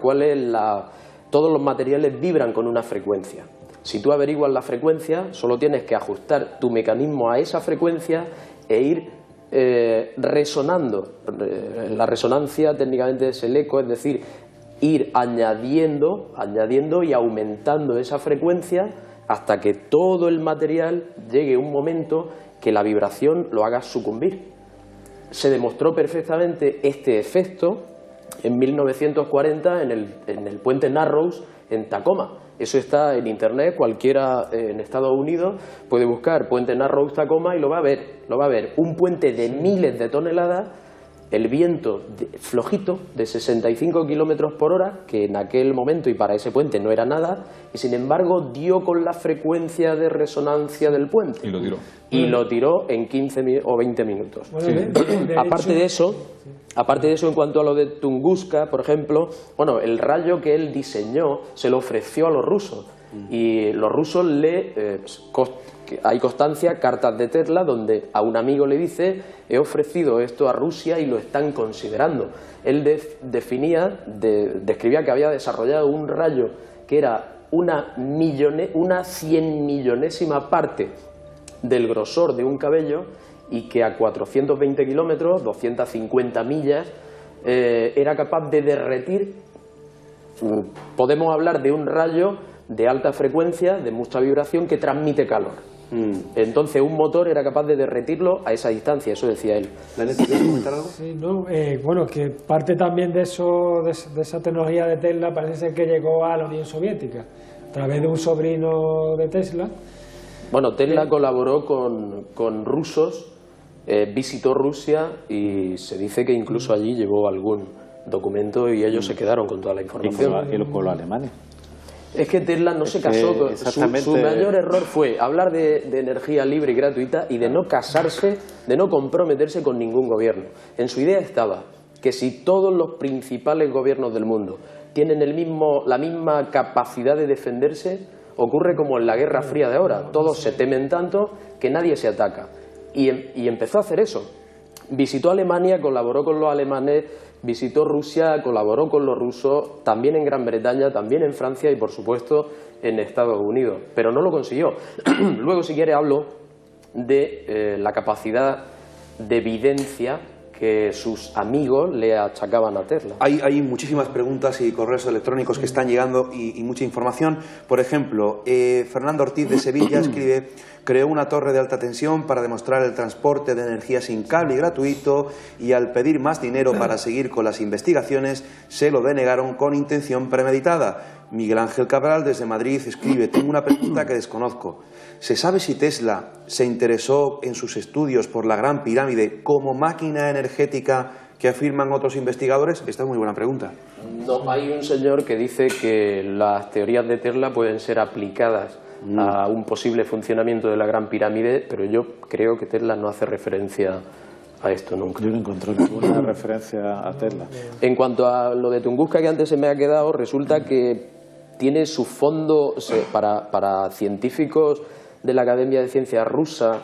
todos los materiales vibran con una frecuencia. Si tú averiguas la frecuencia, solo tienes que ajustar tu mecanismo a esa frecuencia e ir resonando. La resonancia técnicamente es el eco, es decir, ir añadiendo y aumentando esa frecuencia hasta que todo el material llegue a un momento que la vibración lo haga sucumbir. Se demostró perfectamente este efecto en 1940 en el puente Narrows en Tacoma. Eso está en internet, cualquiera en Estados Unidos puede buscar puente Narrows Tacoma y lo va a ver. Un puente de miles de toneladas, el viento flojito de 65 kilómetros por hora, que en aquel momento y para ese puente no era nada, y sin embargo dio con la frecuencia de resonancia del puente. Y lo tiró. Y lo tiró en 15 o 20 minutos. Aparte de eso, en cuanto a lo de Tunguska, por ejemplo, el rayo que él diseñó se lo ofreció a los rusos. Y los rusos hay constancia, cartas de Tesla, donde a un amigo le dice: he ofrecido esto a Rusia y lo están considerando. Él describía que había desarrollado un rayo que era una 100.000.000ª parte del grosor de un cabello y que a 420 kilómetros, 250 millas, era capaz de derretir. Podemos hablar de un rayo de alta frecuencia, de mucha vibración, que transmite calor. Entonces un motor era capaz de derretirlo a esa distancia, eso decía él. ¿Quieres comentar algo? Sí, que parte también de esa tecnología de Tesla parece ser que llegó a la Unión Soviética, través de un sobrino de Tesla. Bueno, Tesla colaboró con rusos, visitó Rusia y se dice que incluso allí llevó algún documento y ellos se quedaron con toda la información. ¿Y con los alemanes? Es que Tesla no se casó. Su mayor error fue hablar de energía libre y gratuita y de no casarse, de no comprometerse con ningún gobierno. En su idea estaba que si todos los principales gobiernos del mundo tienen la misma capacidad de defenderse, ocurre como en la Guerra Fría de ahora. Todos se temen tanto que nadie se ataca. Y empezó a hacer eso. Visitó Alemania, colaboró con los alemanes, visitó Rusia, colaboró con los rusos, también en Gran Bretaña, también en Francia y, por supuesto, en Estados Unidos. Pero no lo consiguió. Luego, si quiere, hablo de la capacidad de evidencia que sus amigos le achacaban a Tesla. Hay muchísimas preguntas y correos electrónicos que están llegando y mucha información. Por ejemplo, Fernando Ortiz de Sevilla escribe: creó una torre de alta tensión para demostrar el transporte de energía sin cable y gratuito, y al pedir más dinero para seguir con las investigaciones se lo denegaron con intención premeditada. Miguel Ángel Cabral desde Madrid escribe: tengo una pregunta que desconozco. ¿Se sabe si Tesla se interesó en sus estudios por la Gran Pirámide como máquina energética que afirman otros investigadores? Esta es muy buena pregunta. No, hay un señor que dice que las teorías de Tesla pueden ser aplicadas a un posible funcionamiento de la Gran Pirámide, pero yo creo que Tesla no hace referencia a esto nunca. Yo no encontré ninguna referencia a Tesla. En cuanto a lo de Tunguska, que antes se me ha quedado, resulta que tiene su fondo para científicos de la Academia de Ciencias rusa,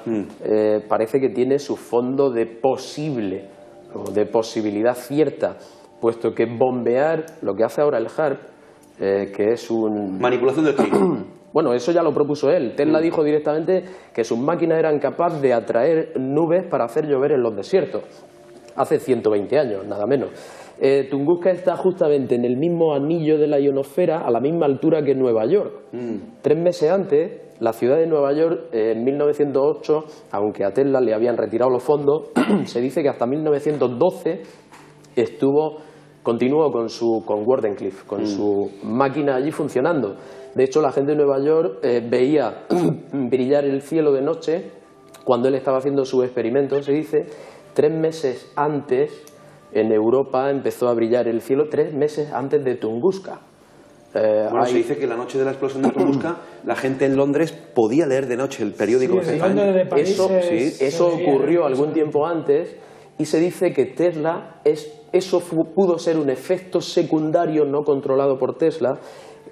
parece que tiene su fondo de posible o de posibilidad cierta, puesto que bombear, lo que hace ahora el HARP, que es un... manipulación del clima. Bueno, eso ya lo propuso él. Tesla dijo directamente que sus máquinas eran capaces de atraer nubes para hacer llover en los desiertos. Hace 120 años, nada menos. Tunguska está justamente en el mismo anillo de la ionosfera, a la misma altura que Nueva York. 3 meses antes, la ciudad de Nueva York, en 1908, aunque a Tesla le habían retirado los fondos, se dice que hasta 1912 continuó con Wardenclyffe, con su máquina allí funcionando. De hecho, la gente de Nueva York veía brillar el cielo de noche cuando él estaba haciendo sus experimentos. Se dice, 3 meses antes, en Europa empezó a brillar el cielo, 3 meses antes de Tunguska. Se dice que la noche de la explosión de Tunguska la gente en Londres podía leer de noche el periódico. Eso ocurrió algún tiempo antes, y se dice que Tesla, pudo ser un efecto secundario no controlado por Tesla.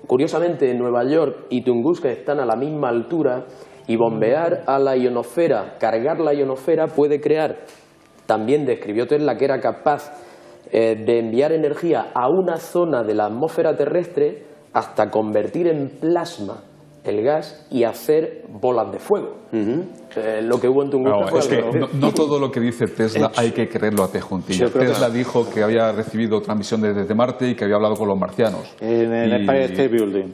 Curiosamente, Nueva York y Tunguska están a la misma altura, y bombear a la ionosfera, cargar la ionosfera, puede crear, también describió Tesla que era capaz de enviar energía a una zona de la atmósfera terrestre hasta convertir en plasma el gas y hacer bolas de fuego. Lo que hubo en Tunguska no todo lo que dice Tesla hay que creerlo a pie juntillas. Tesla dijo que había recibido transmisiones desde Marte y que había hablado con los marcianos. En el Empire State Building.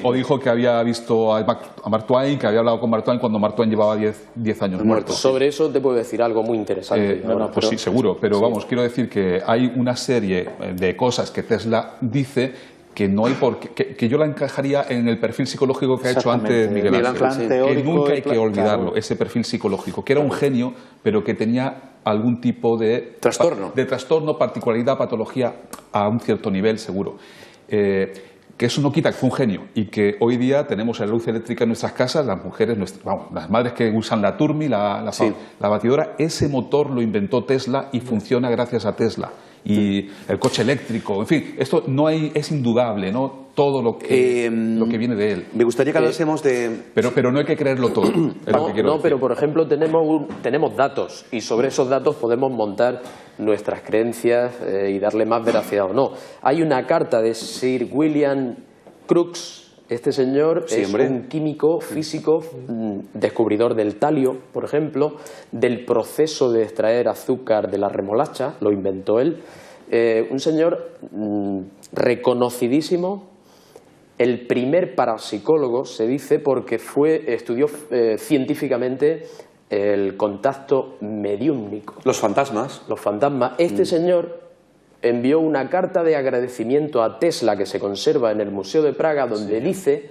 O dijo que había visto a Mark Twain, que había hablado con Mark Twain cuando Mark Twain llevaba 10 años muerto. Sobre eso te puedo decir algo muy interesante. Pues sí, seguro, pero vamos, quiero decir que hay una serie de cosas que Tesla dice que no hay por qué, que yo la encajaría en el perfil psicológico que ha hecho antes Miguel Ángel, que nunca hay que olvidarlo, ese perfil psicológico, que era un genio, pero que tenía algún tipo de trastorno, particularidad, patología a un cierto nivel, seguro. Que eso no quita que fue un genio y que hoy día tenemos la luz eléctrica en nuestras casas, las mujeres, las madres que usan la Turmi, la batidora, ese motor lo inventó Tesla y funciona gracias a Tesla. Y el coche eléctrico, en fin, esto es indudable, ¿no? Todo lo que viene de él. Me gustaría que hablásemos de... Pero no hay que creerlo todo. Pero por ejemplo tenemos datos, y sobre esos datos podemos montar nuestras creencias y darle más veracidad o no. Hay una carta de Sir William Crookes. Este señor es un químico, físico, descubridor del talio, por ejemplo, del proceso de extraer azúcar de la remolacha, lo inventó él. Un señor reconocidísimo, el primer parapsicólogo, se dice, porque estudió científicamente el contacto mediúmnico. Los fantasmas. Este señor envió una carta de agradecimiento a Tesla que se conserva en el Museo de Praga, donde dice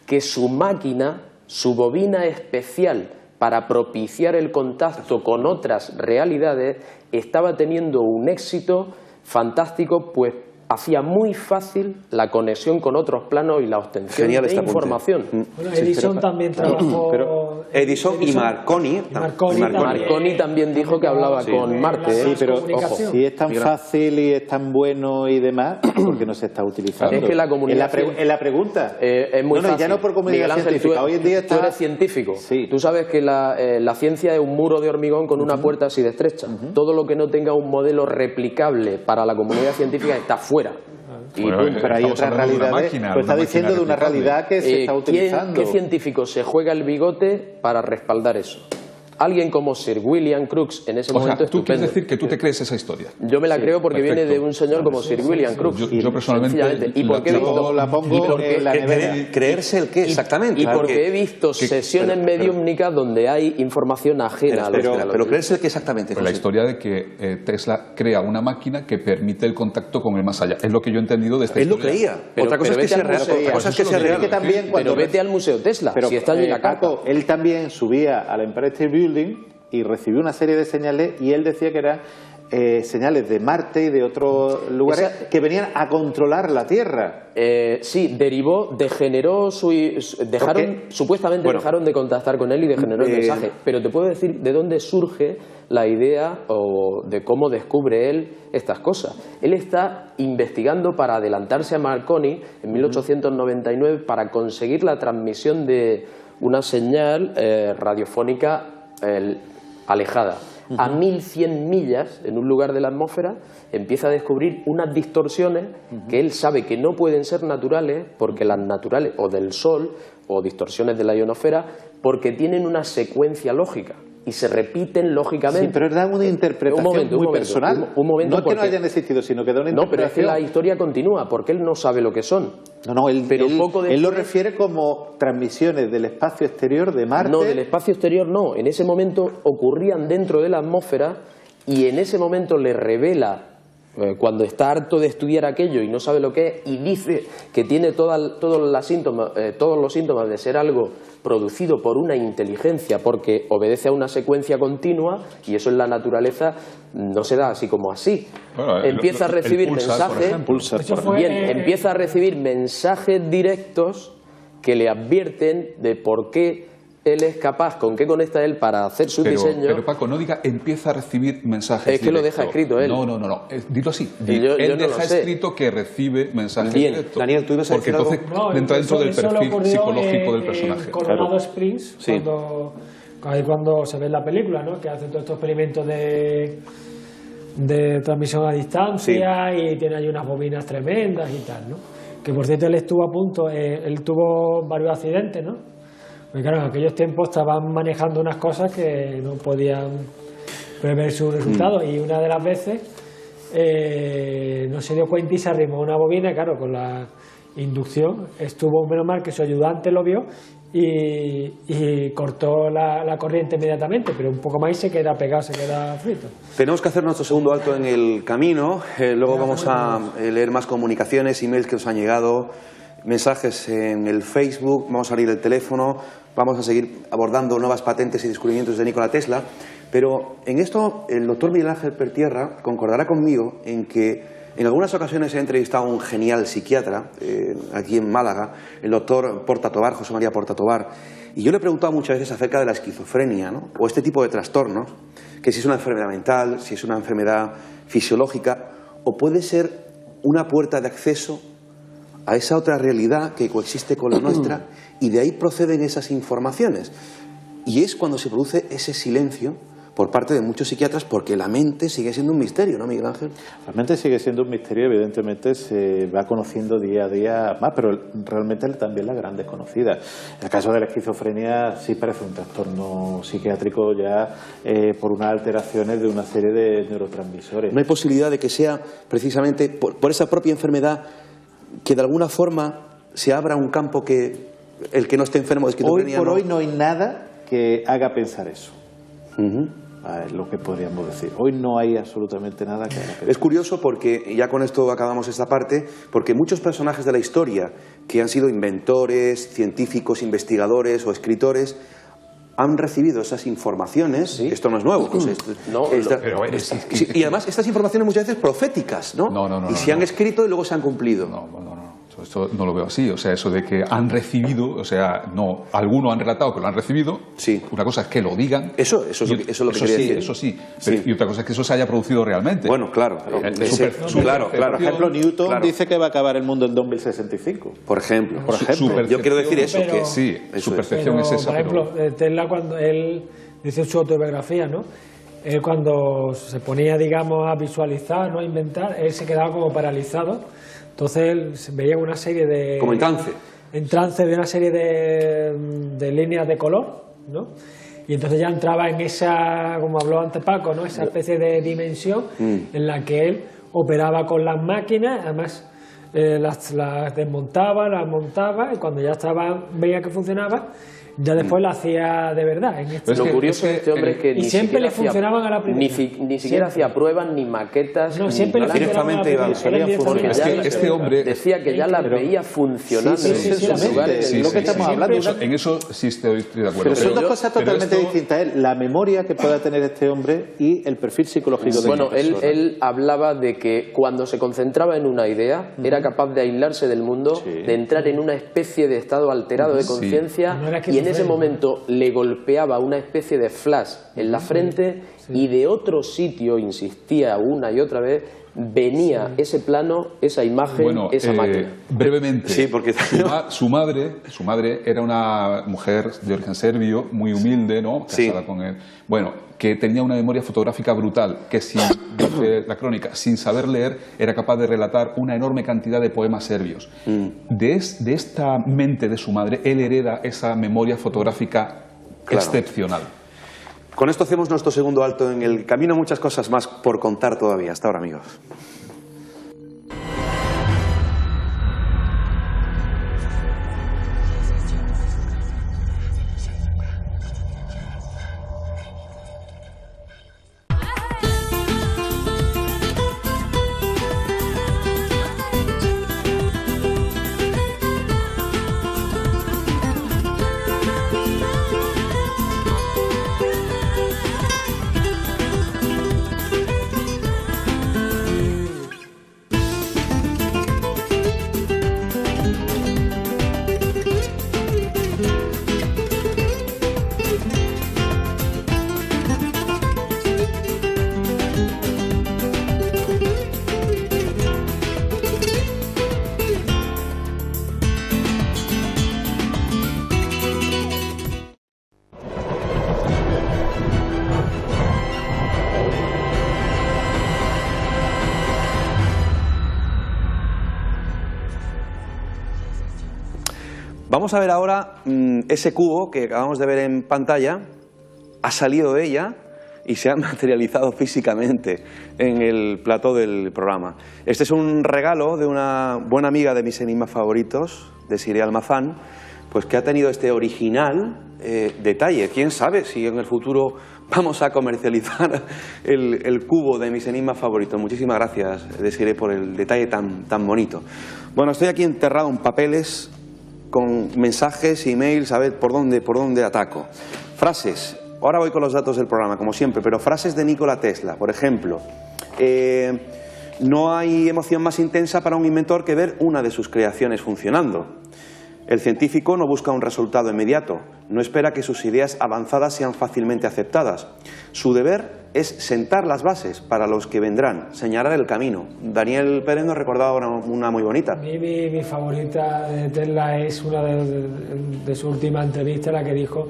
que su máquina, su bobina especial para propiciar el contacto con otras realidades, estaba teniendo un éxito fantástico, pues hacía muy fácil la conexión con otros planos y la obtención de información. Bueno, Edison también trabajó... Pero Edison y Marconi. Marconi también dijo que hablaba con Marte. Sí, pero ojo, si es tan fácil y es tan bueno y demás, ¿por qué no se está utilizando? Es que la comunicación... En la pregunta. Es muy fácil. Ya no por comunicación científica. Hoy en día tú eres científico. Sí. Tú sabes que la ciencia es un muro de hormigón con una puerta así de estrecha. Todo lo que no tenga un modelo replicable para la comunidad científica está fuera. Pero hay otras realidades. Pues está diciendo de una realidad que se está utilizando. ¿Qué científico se juega el bigote para respaldar eso? Alguien como Sir William Crookes en ese momento tú quieres decir que tú te crees esa historia. Yo me la creo porque viene de un señor como Sir William Crookes. Yo personalmente ¿Y por qué la pongo en la nevera? ¿Creerse el qué exactamente? Y porque he visto sesiones mediúmnicas donde hay información ajena a los pero ¿creerse el qué exactamente? Pues la historia de que Tesla crea una máquina que permite el contacto con el más allá. Es lo que yo he entendido de esta historia. Él lo creía. Otra cosa es que sea real. Otra cosa es que sea real. Pero vete al Museo Tesla, si está allí la carta. Él también subía al Empire State Building y recibió una serie de señales y él decía que eran señales de Marte y de otros lugares que venían a controlar la Tierra. Sí, degeneró supuestamente dejaron de contactar con él y degeneró el mensaje. Pero te puedo decir de dónde surge la idea o de cómo descubre él estas cosas. Él está investigando para adelantarse a Marconi en 1899 para conseguir la transmisión de una señal radiofónica alejada. A 1100 millas en un lugar de la atmósfera empieza a descubrir unas distorsiones que él sabe que no pueden ser naturales, porque las naturales o del Sol o distorsiones de la ionosfera, porque tienen una secuencia lógica y se repiten lógicamente. Sí, pero da una interpretación muy personal. Un momento, no es que no hayan existido, sino que da una interpretación. No, pero es que la historia continúa, porque él no sabe lo que son. No, él lo refiere como transmisiones del espacio exterior de Marte. No, del espacio exterior no. En ese momento ocurrían dentro de la atmósfera y en ese momento le revela, cuando está harto de estudiar aquello y no sabe lo que es, y dice que tiene todos los síntomas de ser algo producido por una inteligencia, porque obedece a una secuencia continua, y eso en la naturaleza no se da así como así. Bueno, empieza a recibir mensajes, empieza a recibir mensajes directos que le advierten de por qué él es capaz, con qué conecta él para hacer su diseño. Pero Paco, no diga empieza a recibir mensajes. Es que lo deja escrito él. No. Dilo así. Él deja escrito que recibe mensajes directos. Daniel, tú ibas a decir porque entonces entra dentro del perfil psicológico del personaje. En Colorado Springs, cuando se ve en la película, ¿no? Que hacen todos estos experimentos de transmisión a distancia y tiene ahí unas bobinas tremendas y tal, ¿no? Que por cierto él estuvo a punto, él tuvo varios accidentes, ¿no? Porque claro, en aquellos tiempos estaban manejando unas cosas que no podían prever sus resultados y una de las veces no se dio cuenta y se arrimó una bobina, claro, con la inducción estuvo, menos mal que su ayudante lo vio y cortó la corriente inmediatamente, pero un poco más y se queda pegado, se queda frito. Tenemos que hacer nuestro segundo alto en el camino, luego vamos a leer más comunicaciones, emails que nos han llegado, mensajes en el Facebook, vamos a abrir el teléfono, vamos a seguir abordando nuevas patentes y descubrimientos de Nikola Tesla, pero en esto el doctor Miguel Ángel Pertierra concordará conmigo en que en algunas ocasiones he entrevistado a un genial psiquiatra aquí en Málaga, el doctor Portatobar, José María Portatobar, y yo le he preguntado muchas veces acerca de la esquizofrenia, ¿no? O este tipo de trastornos, que si es una enfermedad mental, si es una enfermedad fisiológica, o puede ser una puerta de acceso a esa otra realidad que coexiste con la nuestra y de ahí proceden esas informaciones. Y es cuando se produce ese silencio por parte de muchos psiquiatras, porque la mente sigue siendo un misterio, ¿no, Miguel Ángel? La mente sigue siendo un misterio, evidentemente se va conociendo día a día más, pero realmente también la gran desconocida. En el caso de la esquizofrenia sí parece un trastorno psiquiátrico ya por unas alteraciones de una serie de neurotransmisores. ¿No hay posibilidad de que sea precisamente por esa propia enfermedad que de alguna forma se abra un campo que el que no esté enfermo de esquizofrenia? Hoy por hoy no hay nada que haga pensar eso. es lo que podríamos decir. Hoy no hay absolutamente nada que haga. Es curioso porque, ya con esto acabamos esta parte, porque muchos personajes de la historia que han sido inventores, científicos, investigadores o escritores han recibido esas informaciones. ¿Sí? Esto no es nuevo. José. Y además estas informaciones muchas veces proféticas, ¿no? Y se han escrito y luego se han cumplido. Esto no lo veo así, o sea, eso de que han recibido, o sea, no, algunos han relatado que lo han recibido, sí. Una cosa es que lo digan. Eso es lo que quería decir. Eso sí, pero, y otra cosa es que eso se haya producido realmente. Bueno, claro. Claro. Por ejemplo, Newton dice que va a acabar el mundo en 2065. Por ejemplo. Yo quiero decir eso. Pero, sí, su percepción es esa. Por ejemplo, Tesla, cuando él dice en su autobiografía, ¿no? Él cuando se ponía, digamos, a visualizar, ¿no? A inventar, él se quedaba como paralizado. Entonces él veía una serie de... Como en trance. En trance de una serie de líneas de color, ¿no? Y entonces ya entraba en esa, como habló antes Paco, ¿no? Esa especie de dimensión en la que él operaba con las máquinas, además las desmontaba, las montaba, y cuando ya veía que funcionaba, ya después la hacía de verdad. Lo curioso de este hombre es que ni siempre le funcionaban a la primera. Ni siquiera hacía pruebas, ni maquetas. No, siempre le funcionaban a la primera. Este hombre decía que ya las veía funcionando en esos lugares. Lo que estamos hablando. En eso sí estoy de acuerdo. Pero son dos cosas totalmente distintas. La memoria que pueda tener este hombre y el perfil psicológico de Bueno, él hablaba de que cuando se concentraba en una idea, era capaz de aislarse del mundo, de entrar en una especie de estado alterado de conciencia, y en ese momento le golpeaba una especie de flash en la frente, y de otro sitio, insistía una y otra vez, venía ese plano, esa imagen, esa máquina. Brevemente, sí, porque su madre era una mujer de origen serbio, muy humilde, ¿no? Casada con él. Bueno, que tenía una memoria fotográfica brutal, que dice la crónica, sin saber leer, era capaz de relatar una enorme cantidad de poemas serbios. De esta mente de su madre, él hereda esa memoria fotográfica excepcional. Con esto hacemos nuestro segundo alto en el camino. Muchas cosas más por contar todavía. Hasta ahora, amigos. Vamos a ver ahora ese cubo que acabamos de ver en pantalla. Ha salido de ella y se ha materializado físicamente en el plató del programa. Este es un regalo de una buena amiga de mis enigmas favoritos, de Siria Almazán, pues que ha tenido este original detalle. ¿Quién sabe si en el futuro vamos a comercializar el cubo de mis enigmas favoritos? Muchísimas gracias, Desiree, por el detalle tan bonito. Bueno, estoy aquí enterrado en papeles con mensajes, emails, a ver por dónde ataco. Frases. Ahora voy con los datos del programa, como siempre, pero frases de Nikola Tesla. Por ejemplo, no hay emoción más intensa para un inventor que ver una de sus creaciones funcionando. El científico no busca un resultado inmediato, no espera que sus ideas avanzadas sean fácilmente aceptadas. Su deber es sentar las bases para los que vendrán, señalar el camino. Daniel Pérez nos recordaba una muy bonita. Mi favorita de Tesla es una de su última entrevista, la que dijo: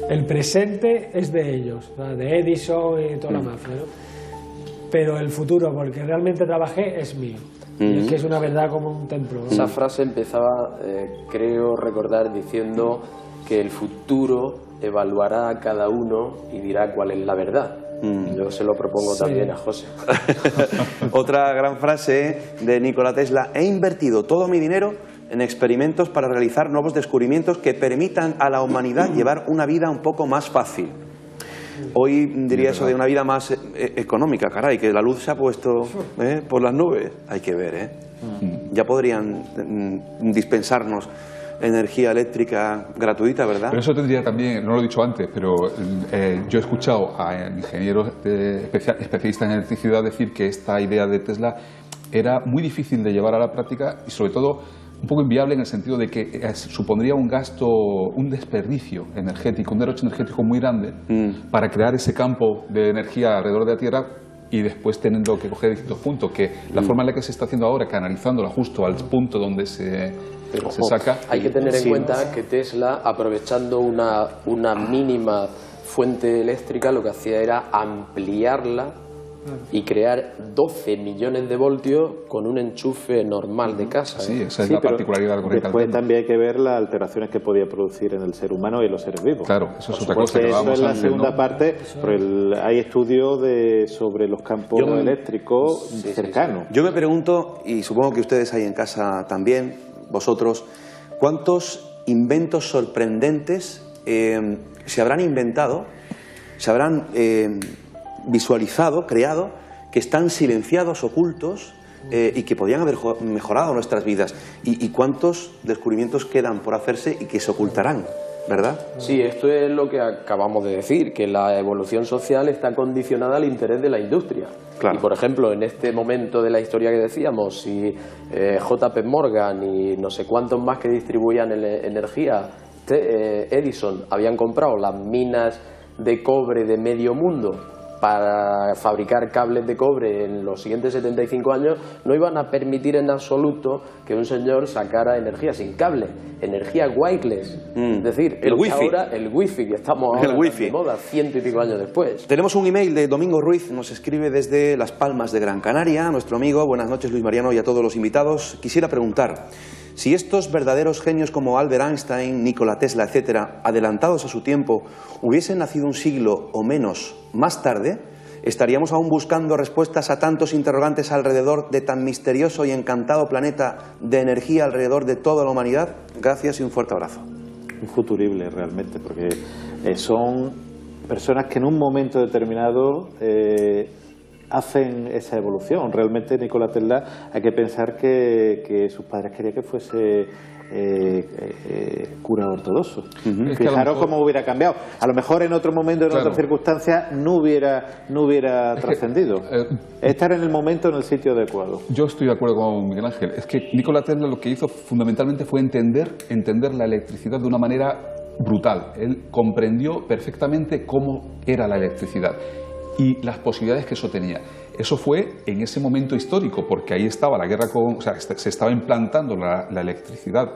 el presente es de ellos, de Edison y toda la mafia, ¿no? Pero el futuro, porque realmente trabajé, es mío. Y es que es una verdad como un templo, ¿no? Esa frase empezaba, creo recordar, diciendo que el futuro evaluará a cada uno y dirá cuál es la verdad. Yo se lo propongo también a José. Otra gran frase de Nikola Tesla: he invertido todo mi dinero en experimentos para realizar nuevos descubrimientos que permitan a la humanidad llevar una vida un poco más fácil. Hoy diría eso de una vida más económica, caray, que la luz se ha puesto por las nubes. Hay que ver, ya podrían dispensarnos energía eléctrica gratuita, ¿verdad? Pero eso tendría también, no lo he dicho antes, pero yo he escuchado a ingenieros especialistas en electricidad decir que esta idea de Tesla era muy difícil de llevar a la práctica y sobre todo un poco inviable en el sentido de que supondría un gasto, un desperdicio energético, un derroche energético muy grande para crear ese campo de energía alrededor de la Tierra y después teniendo que coger distintos puntos, que la forma en la que se está haciendo ahora, canalizándola justo al punto donde se saca. Hay que tener en cuenta que Tesla, aprovechando una mínima fuente eléctrica, lo que hacía era ampliarla y crear 12 millones de voltios con un enchufe normal de casa. Sí, esa es la particularidad del corriente alterna. Después alterna. también hay que ver las alteraciones que podía producir en el ser humano y en los seres vivos. Claro, eso es otra cosa. Eso es la segunda parte, pero hay estudios sobre los campos eléctricos cercanos. Yo me pregunto, y supongo que ustedes ahí en casa también, vosotros, ¿cuántos inventos sorprendentes se habrán inventado, se habrán visualizado, creado, que están silenciados, ocultos y que podrían haber mejorado nuestras vidas? ¿Y cuántos descubrimientos quedan por hacerse y que se ocultarán, verdad? Sí, esto es lo que acabamos de decir, que la evolución social está condicionada al interés de la industria. Claro. Y, por ejemplo, en este momento de la historia que decíamos, si JP Morgan y no sé cuántos más que distribuían energía, Edison, habían comprado las minas de cobre de medio mundo para fabricar cables de cobre en los siguientes 75 años, no iban a permitir en absoluto que un señor sacara energía sin cable, energía wireless, es decir, el wifi. Ahora el wifi, que estamos ahora de moda, 100 y pico años después. Tenemos un email de Domingo Ruiz, nos escribe desde Las Palmas de Gran Canaria, nuestro amigo. Buenas noches, Luis Mariano, y a todos los invitados. Quisiera preguntar, si estos verdaderos genios como Albert Einstein, Nikola Tesla, etcétera, adelantados a su tiempo, hubiesen nacido un siglo o menos más tarde, ¿estaríamos aún buscando respuestas a tantos interrogantes alrededor de tan misterioso y encantado planeta de energía alrededor de toda la humanidad? Gracias y un fuerte abrazo. Infuturible realmente, porque son personas que en un momento determinado hacen esa evolución. Realmente Nikola Tesla, hay que pensar que sus padres querían que fuese cura ortodoxo. Fijaros cómo hubiera cambiado. A lo mejor en otro momento, en otras circunstancias, no hubiera trascendido. Estar en el momento, en el sitio adecuado. Yo estoy de acuerdo con Miguel Ángel. Es que Nikola Tesla lo que hizo fundamentalmente fue entender la electricidad de una manera brutal. Él comprendió perfectamente cómo era la electricidad y las posibilidades que eso tenía. Eso fue en ese momento histórico, porque ahí estaba la guerra se estaba implantando la electricidad,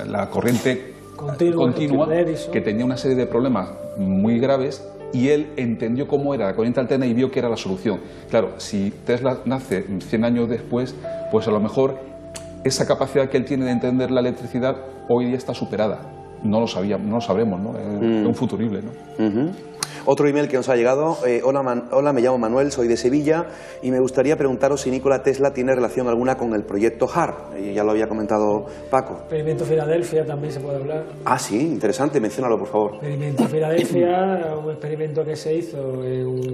la corriente continua, que tenía una serie de problemas muy graves, y él entendió cómo era la corriente alterna y vio que era la solución. Claro, si Tesla nace 100 años después, pues a lo mejor esa capacidad que él tiene de entender la electricidad hoy día está superada. No lo sabremos, ¿no? Es un futurible, ¿no? Otro email que nos ha llegado. Hola, me llamo Manuel, soy de Sevilla y me gustaría preguntaros si Nikola Tesla tiene relación alguna con el proyecto HARP. Ya lo había comentado Paco. Experimento Filadelfia también se puede hablar. Ah, sí, interesante, menciónalo por favor. Experimento Filadelfia, un experimento que se hizo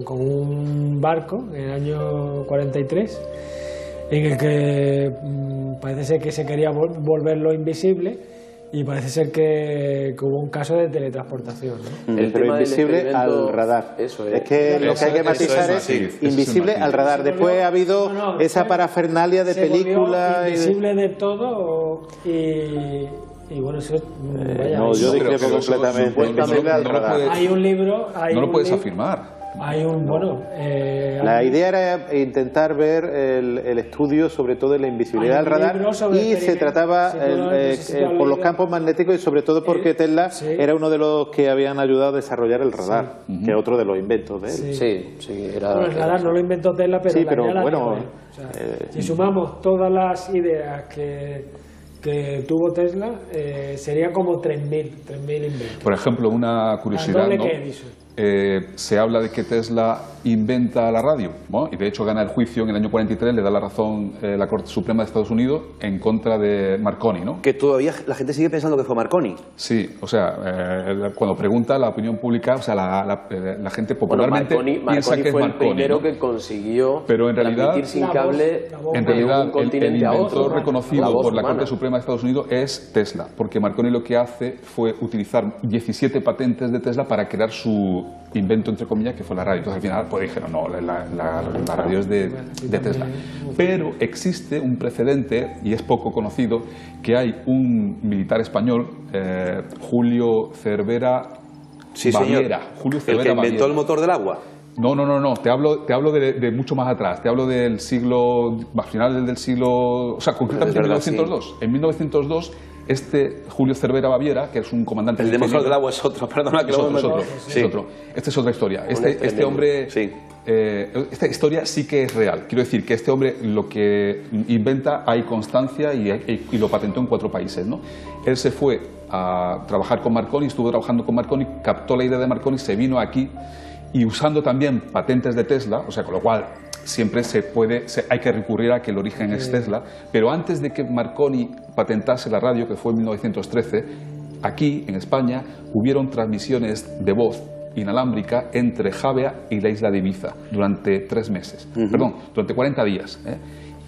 con un barco en el año 43, en el que parece ser que se quería volverlo invisible. Y parece ser que hubo un caso de teletransportación, ¿no? Pero invisible al radar. Eso es que lo que hay que matizar es invisible al radar. Después ha habido esa parafernalia de películas. Invisible de todo y bueno, eso... no, yo discrepo completamente. Invisible al radar. Hay un libro... No lo puedes afirmar. La idea era intentar ver el estudio sobre todo de la invisibilidad del radar, y se trataba por los campos magnéticos, y sobre todo porque Tesla era uno de los que habían ayudado a desarrollar el radar, que es otro de los inventos de él. El radar no lo inventó Tesla, pero si sumamos todas las ideas que tuvo Tesla, sería como 3.000 inventos. Por ejemplo, una curiosidad, ¿no? Se habla de que Tesla inventa la radio? Bueno, y de hecho gana el juicio en el año 43, le da la razón la Corte Suprema de Estados Unidos en contra de Marconi, ¿no? Que todavía la gente sigue pensando que fue Marconi. Sí, o sea, cuando pregunta la opinión pública, o sea, la gente popularmente piensa que es Marconi. Marconi fue el primero que consiguió transmitir sin cable en realidad, de un continente el a inventor otro. reconocido por la Corte Suprema de Estados Unidos es Tesla, porque Marconi lo que hace fue utilizar 17 patentes de Tesla para crear su invento, entre comillas, que fue la radio. Entonces al final pues dijeron, no, la radio es de Tesla. Pero existe un precedente, y es poco conocido, que hay un militar español, Julio Cervera Baviera. Julio Cervera ¿El que inventó el motor del agua? No, te hablo de mucho más atrás, te hablo del siglo, a finales del siglo, o sea, concretamente en 1902. Sí. En 1902, Julio Cervera Baviera, que es un comandante... El de motor del agua es otro, perdona que es otro. Esta es otra historia. Este hombre... Sí. Esta historia sí que es real. Quiero decir que este hombre lo que inventa hay constancia y lo patentó en 4 países, ¿no? Él se fue a trabajar con Marconi, estuvo trabajando con Marconi, captó la idea de Marconi, se vino aquí y usando también patentes de Tesla, o sea, con lo cual siempre hay que recurrir a que el origen es Tesla, pero antes de que Marconi patentase la radio, que fue en 1913, aquí en España hubieron transmisiones de voz inalámbrica entre Javea y la isla de Ibiza durante 3 meses, durante 40 días.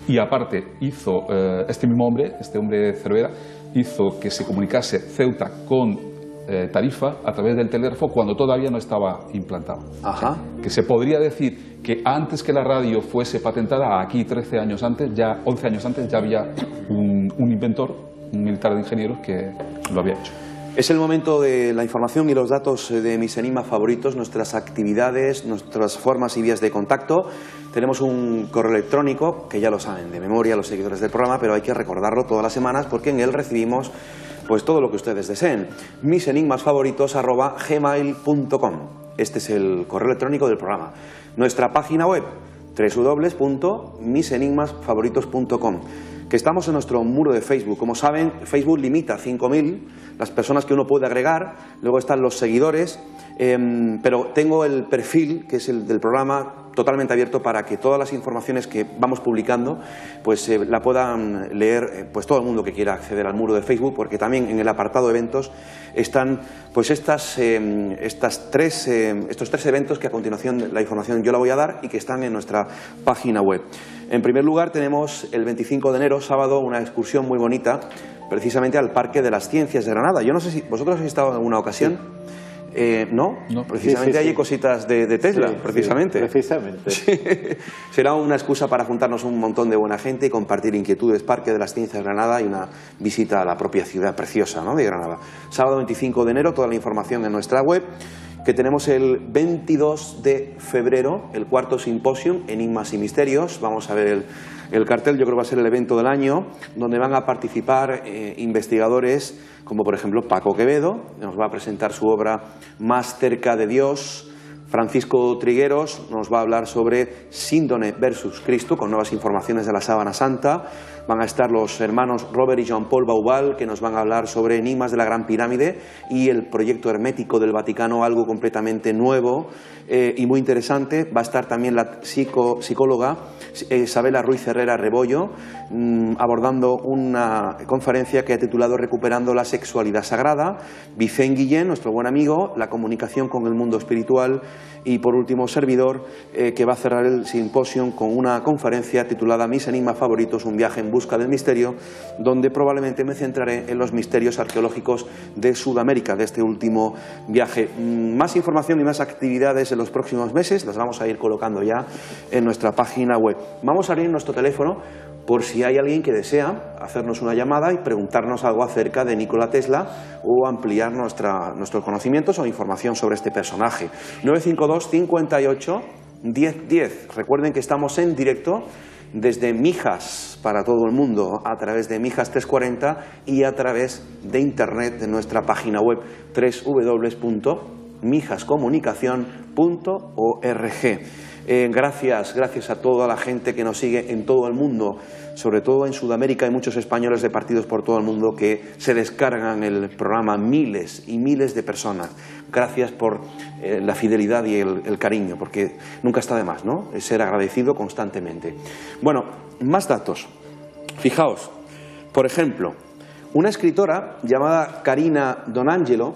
Y aparte hizo, este hombre Cervera, hizo que se comunicase Ceuta con Tarifa a través del telégrafo cuando todavía no estaba implantado. Ajá. Que se podría decir que antes que la radio fuese patentada, aquí 11 años antes ya había un inventor, un militar de ingenieros que lo había hecho. Es el momento de la información y los datos de mis enigmas favoritos, nuestras actividades, nuestras formas y vías de contacto. Tenemos un correo electrónico, que ya lo saben de memoria los seguidores del programa, pero hay que recordarlo todas las semanas porque en él recibimos pues todo lo que ustedes deseen. misenigmasfavoritos@gmail.com. Este es el correo electrónico del programa. Nuestra página web, www.misenigmasfavoritos.com. Que estamos en nuestro muro de Facebook. Como saben, Facebook limita a 5.000 las personas que uno puede agregar, luego están los seguidores, pero tengo el perfil, que es el del programa, totalmente abierto para que todas las informaciones que vamos publicando pues la puedan leer pues todo el mundo que quiera acceder al muro de Facebook, porque también en el apartado eventos están pues estos 3 eventos que a continuación la información yo la voy a dar y que están en nuestra página web. En primer lugar tenemos el 25 de enero, sábado, una excursión muy bonita precisamente al Parque de las Ciencias de Granada. Yo no sé si vosotros habéis estado en alguna ocasión. ¿No? Precisamente hay cositas de Tesla, precisamente. Precisamente. Sí. Será una excusa para juntarnos un montón de buena gente y compartir inquietudes. Parque de las Ciencias de Granada y una visita a la propia ciudad preciosa, ¿no?, de Granada. Sábado 25 de enero, toda la información en nuestra web. Que tenemos el 22 de febrero, el 4º Simposium Enigmas y Misterios. Vamos a ver el cartel, yo creo que va a ser el evento del año, donde van a participar investigadores como por ejemplo Paco Quevedo, nos va a presentar su obra Más cerca de Dios. Francisco Trigueros nos va a hablar sobre Síndone versus Cristo, con nuevas informaciones de la Sábana Santa. Van a estar los hermanos Robert y Jean-Paul Baubal, que nos van a hablar sobre enigmas de la Gran Pirámide y el proyecto hermético del Vaticano, algo completamente nuevo y muy interesante. Va a estar también la psicóloga Isabela Ruiz Herrera Rebollo, abordando una conferencia que ha titulado Recuperando la sexualidad sagrada. Vicente Guillén, nuestro buen amigo, la comunicación con el mundo espiritual. Y por último, servidor, que va a cerrar el simposio con una conferencia titulada Mis enigmas favoritos, un viaje en busca del misterio, donde probablemente me centraré en los misterios arqueológicos de Sudamérica, de este último viaje. Más información y más actividades en los próximos meses las vamos a ir colocando ya en nuestra página web. Vamos a abrir nuestro teléfono por si hay alguien que desea hacernos una llamada y preguntarnos algo acerca de Nikola Tesla o ampliar nuestros conocimientos o información sobre este personaje. 952 58 10 10. Recuerden que estamos en directo desde Mijas para todo el mundo a través de Mijas 340 y a través de internet de nuestra página web www.mijascomunicacion.org. Gracias a toda la gente que nos sigue en todo el mundo, sobre todo en Sudamérica. Hay muchos españoles repartidos por todo el mundo que se descargan el programa, miles y miles de personas. Gracias por la fidelidad y el cariño, porque nunca está de más, ¿no? Es ser agradecido constantemente. Bueno, más datos. Fijaos, por ejemplo, una escritora llamada Carina Donangelo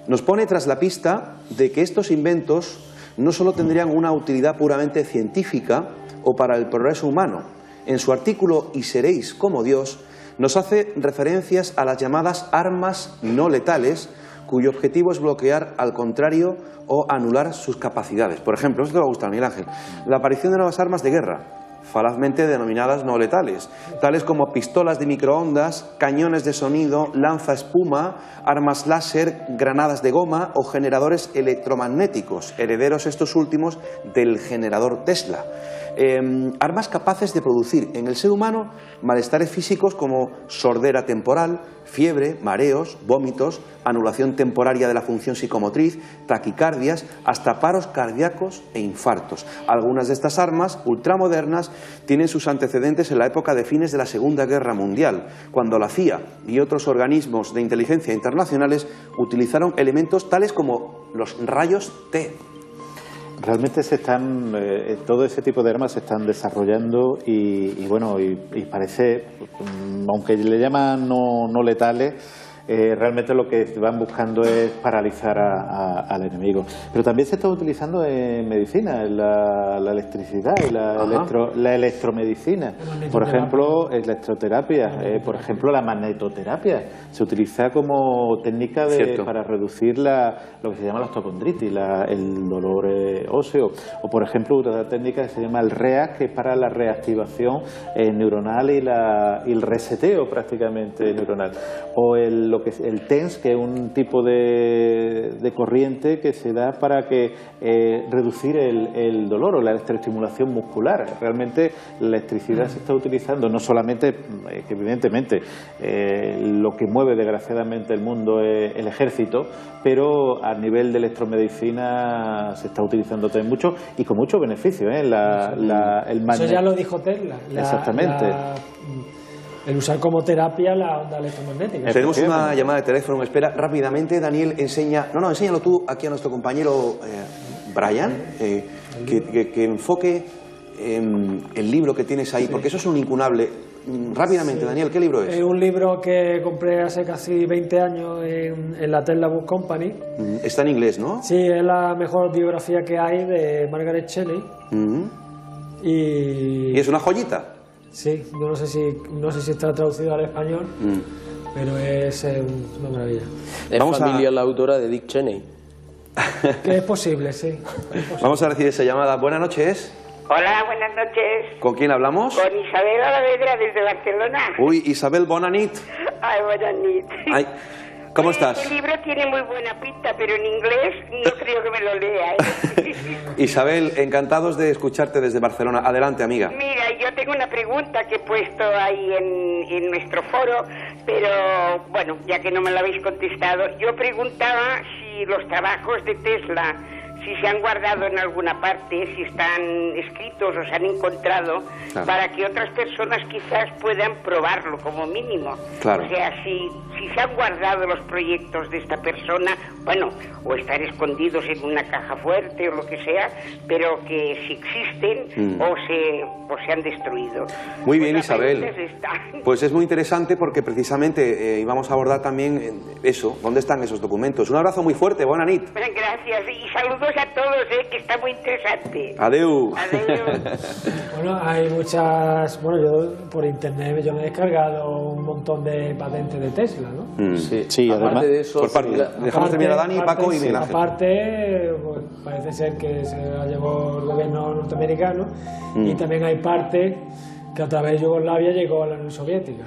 nos pone tras la pista de que estos inventos no solo tendrían una utilidad puramente científica o para el progreso humano. En su artículo "Y seréis como Dios", nos hace referencias a las llamadas armas no letales, cuyo objetivo es bloquear al contrario o anular sus capacidades. Por ejemplo, esto te va a gustar, Miguel Ángel, la aparición de nuevas armas de guerra, falazmente denominadas no letales, tales como pistolas de microondas, cañones de sonido, lanza espuma, armas láser, granadas de goma o generadores electromagnéticos, herederos estos últimos del generador Tesla. Armas capaces de producir en el ser humano malestares físicos como sordera temporal, fiebre, mareos, vómitos, anulación temporaria de la función psicomotriz, taquicardias, hasta paros cardíacos e infartos. Algunas de estas armas ultramodernas tienen sus antecedentes en la época de fines de la Segunda Guerra Mundial, cuando la CIA y otros organismos de inteligencia internacionales utilizaron elementos tales como los rayos T. Realmente todo ese tipo de armas se están desarrollando y parece, aunque le llaman no letales, realmente lo que van buscando es paralizar al enemigo. Pero también se está utilizando en medicina, en la electricidad y la electromedicina. Por ejemplo, electroterapia, por ejemplo, la magnetoterapia. Se utiliza como técnica para reducir lo que se llama la osteocondritis, el dolor óseo. O, por ejemplo, otra técnica que se llama el REAC, que es para la reactivación neuronal y el reseteo prácticamente neuronal. O el TENS, que es un tipo de corriente que se da para reducir el dolor o la electroestimulación muscular. Realmente la electricidad se está utilizando no solamente, que evidentemente lo que mueve desgraciadamente el mundo es el ejército, pero a nivel de electromedicina se está utilizando también mucho y con mucho beneficio. Eso ya lo dijo Tesla. Exactamente. El usar como terapia la onda electromagnética. Tenemos una llamada de teléfono. Espera, rápidamente, Daniel, enséñalo tú aquí a nuestro compañero Brian, que enfoque el libro que tienes ahí, porque eso es un incunable. Rápidamente, Daniel, ¿qué libro es? Es un libro que compré hace casi 20 años en la Tesla Book Company. Está en inglés, ¿no? Sí, es la mejor biografía que hay de Margaret Cheney. ¿Y es una joyita? Sí, yo no sé si está traducido al español, pero es una maravilla. Es familia la autora de Dick Cheney. Que es posible, sí. Vamos a recibir esa llamada. Buenas noches. Hola, buenas noches. ¿Con quién hablamos? Con Isabel Alavedra desde Barcelona. Uy, Isabel, bona nit. Ay, bona nit. Ay, ¿cómo estás? Este libro tiene muy buena pinta, pero en inglés no creo que me lo lea. Isabel, encantados de escucharte desde Barcelona. Adelante, amiga. Mira, yo tengo una pregunta que he puesto ahí en nuestro foro, pero bueno, ya que no me la habéis contestado, yo preguntaba si los trabajos de Tesla, si se han guardado en alguna parte, si están escritos o se han encontrado, para que otras personas quizás puedan probarlo como mínimo. Claro. O sea, si se han guardado los proyectos de esta persona, bueno, o están escondidos en una caja fuerte o lo que sea, pero que si existen o se han destruido. Muy bien, Isabel. Pues es muy interesante porque precisamente íbamos a abordar también eso, ¿dónde están esos documentos? Un abrazo muy fuerte, buena nit. Gracias y saludos a todos, que está muy interesante. Adeu. Bueno, hay muchas... Bueno, yo por internet me he descargado un montón de patentes de Tesla, ¿no? Sí, además de eso... Dejamos terminar a Dani, Paco y Miguel Ángel. Aparte, pues, parece ser que se la llevó el gobierno norteamericano y también hay parte que a través de Yugoslavia llegó a la Unión Soviética.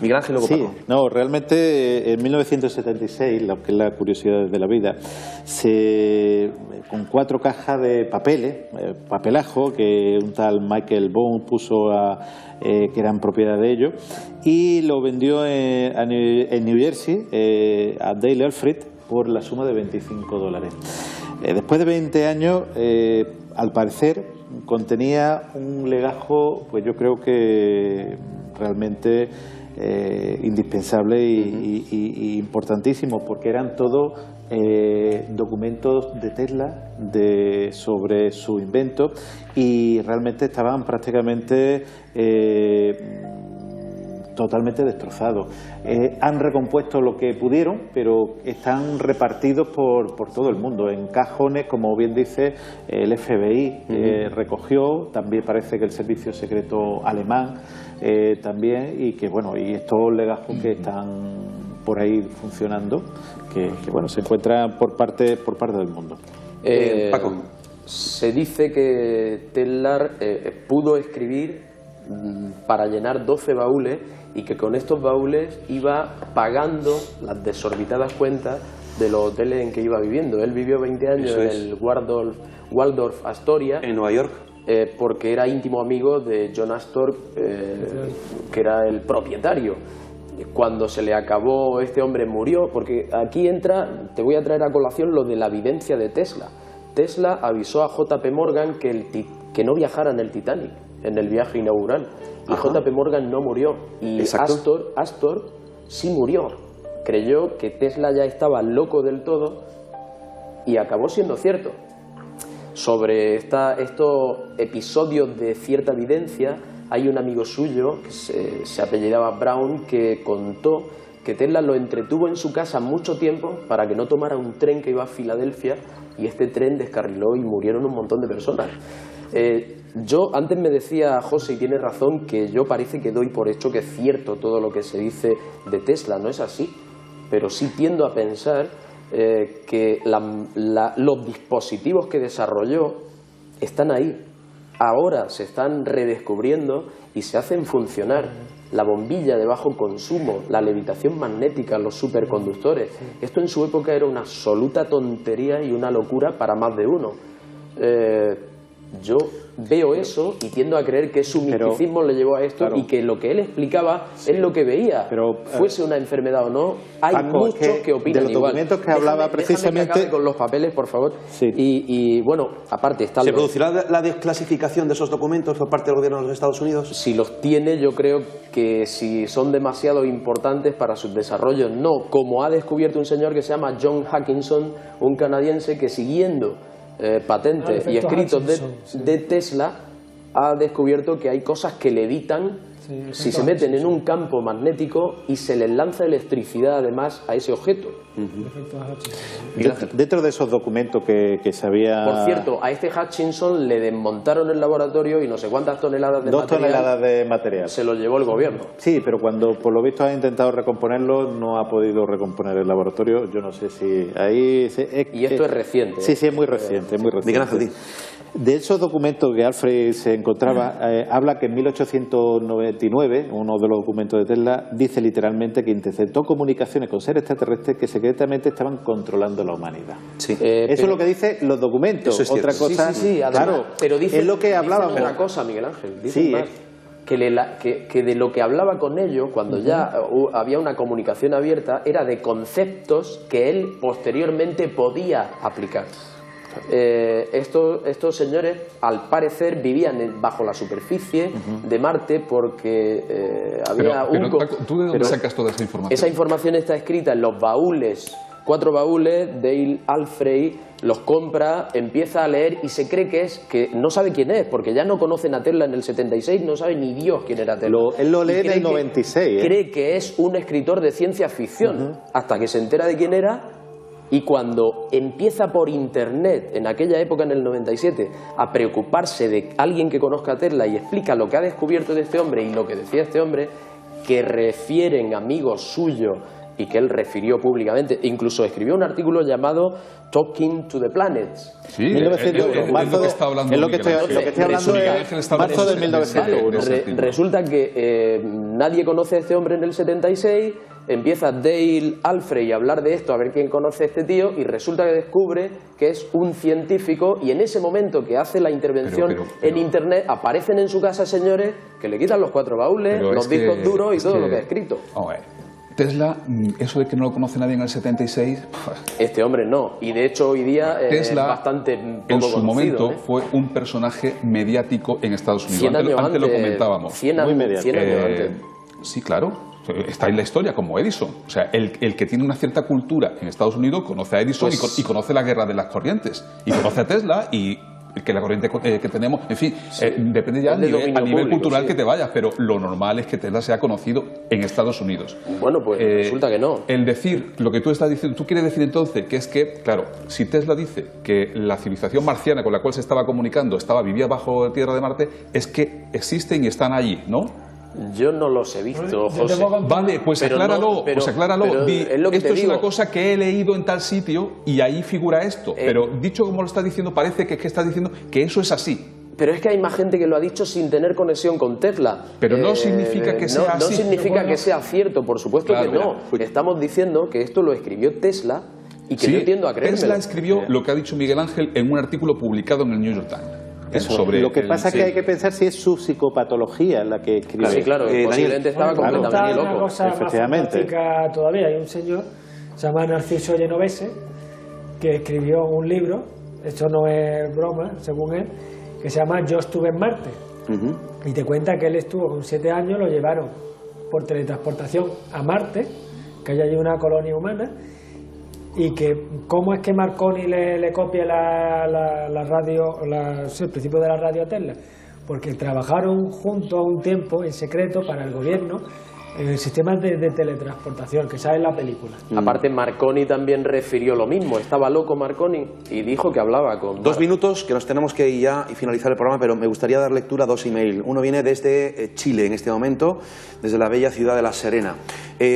Miguel Ángel, luego Paco. No, realmente en 1976, lo que es la curiosidad de la vida, con 4 cajas de papelajo que un tal Michael Bond puso que eran propiedad de ellos, y lo vendió en New Jersey a Dale Alfred por la suma de $25. Después de 20 años al parecer contenía un legajo, pues yo creo que realmente indispensable y importantísimo, porque eran todos documentos de Tesla sobre su invento, y realmente estaban prácticamente totalmente destrozados. Han recompuesto lo que pudieron, pero están repartidos por todo el mundo, en cajones, como bien dice el FBI. Recogió, también parece que el servicio secreto alemán también, y que bueno, y estos legajos que están por ahí funcionando, que bueno, se encuentran por parte del mundo. Paco. Se dice que Tesla pudo escribir para llenar 12 baúles, y que con estos baúles iba pagando las desorbitadas cuentas de los hoteles en que iba viviendo. Él vivió 20 años en el Waldorf Astoria, en Nueva York, porque era íntimo amigo de John Astor, que era el propietario. Cuando se le acabó, este hombre murió, porque aquí entra, te voy a traer a colación lo de la evidencia de Tesla. Tesla avisó a J.P. Morgan que no viajara en el Titanic, en el viaje inaugural. Y J.P. Morgan no murió. Y Astor sí murió. Creyó que Tesla ya estaba loco del todo, y acabó siendo cierto. Sobre estos episodios de cierta evidencia, hay un amigo suyo, que se apellidaba Brown, que contó que Tesla lo entretuvo en su casa mucho tiempo para que no tomara un tren que iba a Filadelfia, y este tren descarriló y murieron un montón de personas. Yo antes me decía José, y tiene razón, que yo parece que doy por hecho que es cierto todo lo que se dice de Tesla. No es así, pero sí tiendo a pensar que los dispositivos que desarrolló están ahí. Ahora se están redescubriendo y se hacen funcionar. La bombilla de bajo consumo, la levitación magnética, los superconductores. Esto en su época era una absoluta tontería y una locura para más de uno. Yo veo eso y tiendo a creer que su misticismo le llevó a esto, claro, y que lo que él explicaba es lo que veía, pero fuese una enfermedad o no. Hay Paco, muchos que opinan de los documentos que hablaba precisamente. Que acabe con los papeles, por favor. Sí. Y bueno, aparte está. ¿Se producirá la desclasificación de esos documentos por parte del gobierno de los Estados Unidos? Si los tiene, yo creo que si son demasiado importantes para sus desarrollos, no. Como ha descubierto un señor que se llama John Hutchinson, un canadiense que siguiendo patentes y escritos de Tesla ha descubierto que hay cosas que levitan si se meten en un campo magnético y se les lanza electricidad además a ese objeto. Dentro de esos documentos que se había... Por cierto, a este Hutchinson le desmontaron el laboratorio y no sé cuántas toneladas de 2 toneladas de material se lo llevó el gobierno. Sí, pero cuando por lo visto ha intentado recomponerlo, no ha podido recomponer el laboratorio. Yo no sé si ahí... Y esto es reciente. Sí, es muy reciente. Miguel Ángel. De esos documentos que Alfred se encontraba, habla que en 1899, uno de los documentos de Tesla, dice literalmente que interceptó comunicaciones con seres extraterrestres que secretamente estaban controlando la humanidad. Sí. Eso es lo que dicen los documentos. Es otra cosa, sí, además, claro, pero dice, es lo que hablábamos. Dice una cosa, Miguel Ángel, dice más, que de lo que hablaba con ellos, cuando ya había una comunicación abierta, era de conceptos que él posteriormente podía aplicar. Estos señores al parecer vivían bajo la superficie de Marte porque había Paco, ¿tú de dónde sacas toda esa información? Esa información está escrita en los baúles, 4 baúles. Dale Alfred los compra, empieza a leer y se cree que no sabe quién es, porque ya no conocen a Tesla en el 76, no sabe ni Dios quién era Tesla. Él lo lee en el 96. Cree que es un escritor de ciencia ficción, hasta que se entera de quién era. Y cuando empieza por internet, en aquella época, en el 97, a preocuparse de alguien que conozca a Tesla y explica lo que ha descubierto de este hombre y lo que decía este hombre, que refieren amigos suyos y que él refirió públicamente, incluso escribió un artículo llamado Talking to the Planets. Sí, es lo que está hablando. Es lo que estoy hablando de marzo de 1901. Resulta que nadie conoce a este hombre en el 76. Empieza Dale Alfred a hablar de esto, a ver quién conoce a este tío, y resulta que descubre que es un científico, y en ese momento que hace la intervención en internet, aparecen en su casa señores que le quitan los 4 baúles, los discos duros y todo lo que ha escrito. Tesla, eso de que no lo conoce nadie en el 76... Este hombre no, y de hecho hoy día Tesla, es bastante poco en su conocido, momento, fue un personaje mediático en Estados Unidos. 100 años antes lo comentábamos. 100 años antes. Sí, claro. Está en la historia como Edison. O sea, el que tiene una cierta cultura en Estados Unidos conoce a Edison y conoce la guerra de las corrientes. Y conoce a Tesla y que la corriente que tenemos, en fin, depende ya a nivel cultural que te vayas, pero lo normal es que Tesla sea conocido en Estados Unidos. Bueno, pues resulta que no. El decir, lo que tú estás diciendo, tú quieres decir entonces que es que, claro, si Tesla dice que la civilización marciana con la cual se estaba comunicando vivía bajo tierra de Marte, es que existen y están allí, ¿no? Yo no los he visto, José. Vale, pues acláralo. Pero esto es una cosa que he leído en tal sitio y ahí figura esto. Pero dicho como lo está diciendo, parece que está diciendo que eso es así. Pero es que hay más gente que lo ha dicho sin tener conexión con Tesla. Pero no significa que sea así. No significa que sea cierto, por supuesto que no. Estamos diciendo que esto lo escribió Tesla y que yo tiendo a creérmelo. Tesla escribió lo que ha dicho Miguel Ángel en un artículo publicado en el New York Times. Lo que pasa es que hay que pensar si es su psicopatología la que escribe. Sí, claro, posiblemente estaba completamente loco. Una cosa efectivamente. Más todavía, hay un señor, se llama Narciso Genovese, que escribió un libro, esto no es broma, según él, que se llama Yo estuve en Marte. Y te cuenta que él estuvo con 7 años, lo llevaron por teletransportación a Marte, que hay allí una colonia humana, y que cómo es que Marconi le copia la radio, el principio de la radio a Tesla, porque trabajaron juntos un tiempo en secreto para el gobierno en el sistema de teletransportación que sale en la película. Aparte, Marconi también refirió lo mismo, estaba loco Marconi y dijo que hablaba con... 2 minutos, que nos tenemos que ir ya y finalizar el programa, pero me gustaría dar lectura a 2 emails. Uno viene desde Chile en este momento, desde la bella ciudad de La Serena.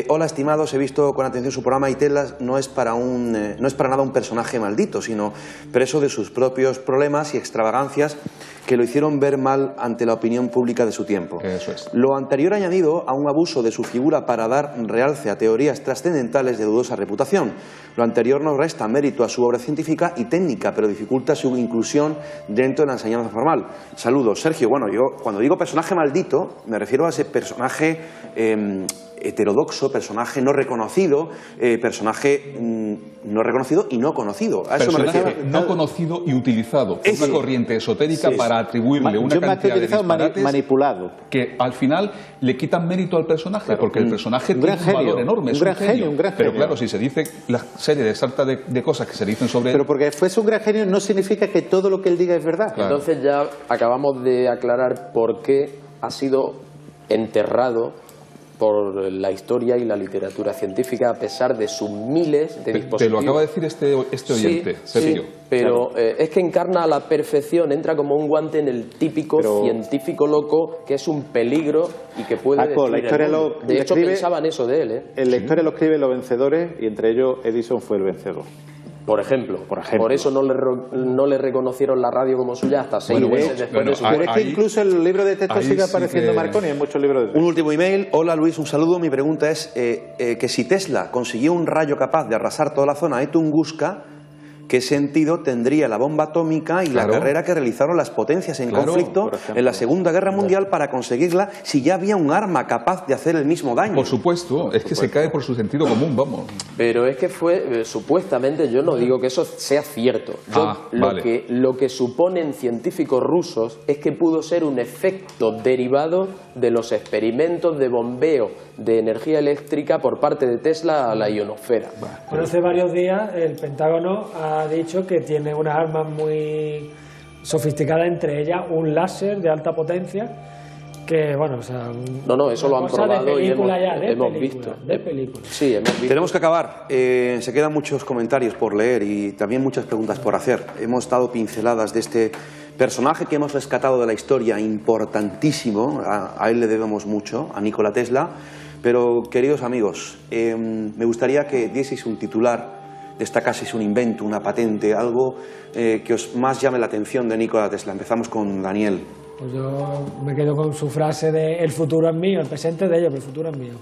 Hola, estimados, he visto con atención su programa y Tesla no es para nada un personaje maldito, sino preso de sus propios problemas y extravagancias que lo hicieron ver mal ante la opinión pública de su tiempo. Eso es. Lo anterior añadido a un abuso de su figura para dar realce a teorías trascendentales de dudosa reputación. Lo anterior no resta mérito a su obra científica y técnica, pero dificulta su inclusión dentro de la enseñanza formal. Saludos, Sergio. Bueno, yo cuando digo personaje maldito me refiero a ese personaje heterodoxo, personaje no reconocido, personaje no reconocido y no conocido. A eso me refiero. No conocido y utilizado. Es una corriente esotérica para atribuirle una cantidad de disparates manipulado. Que al final le quitan mérito al personaje, porque el personaje tiene un valor enorme, es un genio. Pero claro, si se dice la serie de sarta de cosas que se dicen sobre él... Pero porque fuese un gran genio no significa que todo lo que él diga es verdad. Claro. Entonces ya acabamos de aclarar por qué ha sido enterrado por la historia y la literatura científica a pesar de sus miles de dispositivos. Te lo acaba de decir este oyente, Sergio. Sí, pero es que encarna a la perfección, entra como un guante en el típico científico loco que es un peligro y que puede destruir el mundo. De hecho, pensaban eso de él. En la historia lo escriben los vencedores y entre ellos Edison fue el vencedor. Por ejemplo. Por eso no le reconocieron la radio como suya hasta 6 meses después de su muerte. Pero es que incluso en el libro de texto sigue apareciendo Marconi en muchos libros de texto. Un último email. Hola Luis, un saludo. Mi pregunta es que si Tesla consiguió un rayo capaz de arrasar toda la zona de Tunguska, ¿qué sentido tendría la bomba atómica y la carrera que realizaron las potencias en conflicto en la Segunda Guerra Mundial para conseguirla si ya había un arma capaz de hacer el mismo daño? Por supuesto, es que se cae por su sentido común, vamos. Pero es que fue, supuestamente, yo no digo que eso sea cierto. Lo que suponen científicos rusos es que pudo ser un efecto derivado de los experimentos de bombeo de energía eléctrica por parte de Tesla a la ionosfera. Bueno, hace varios días el Pentágono ha dicho que tiene unas armas muy sofisticadas, entre ellas un láser de alta potencia que, bueno, o sea... eso lo han probado y hemos visto. Sí, hemos visto. Tenemos que acabar. Se quedan muchos comentarios por leer y también muchas preguntas por hacer. Hemos dado pinceladas de este personaje que hemos rescatado de la historia, importantísimo. A él le debemos mucho, a Nikola Tesla. Pero, queridos amigos, me gustaría que dieseis un titular, destacaseis un invento, una patente, algo que os más llame la atención de Nikola Tesla. Empezamos con Daniel. Pues yo me quedo con su frase de el futuro es mío, el presente es de ellos, pero el futuro es mío.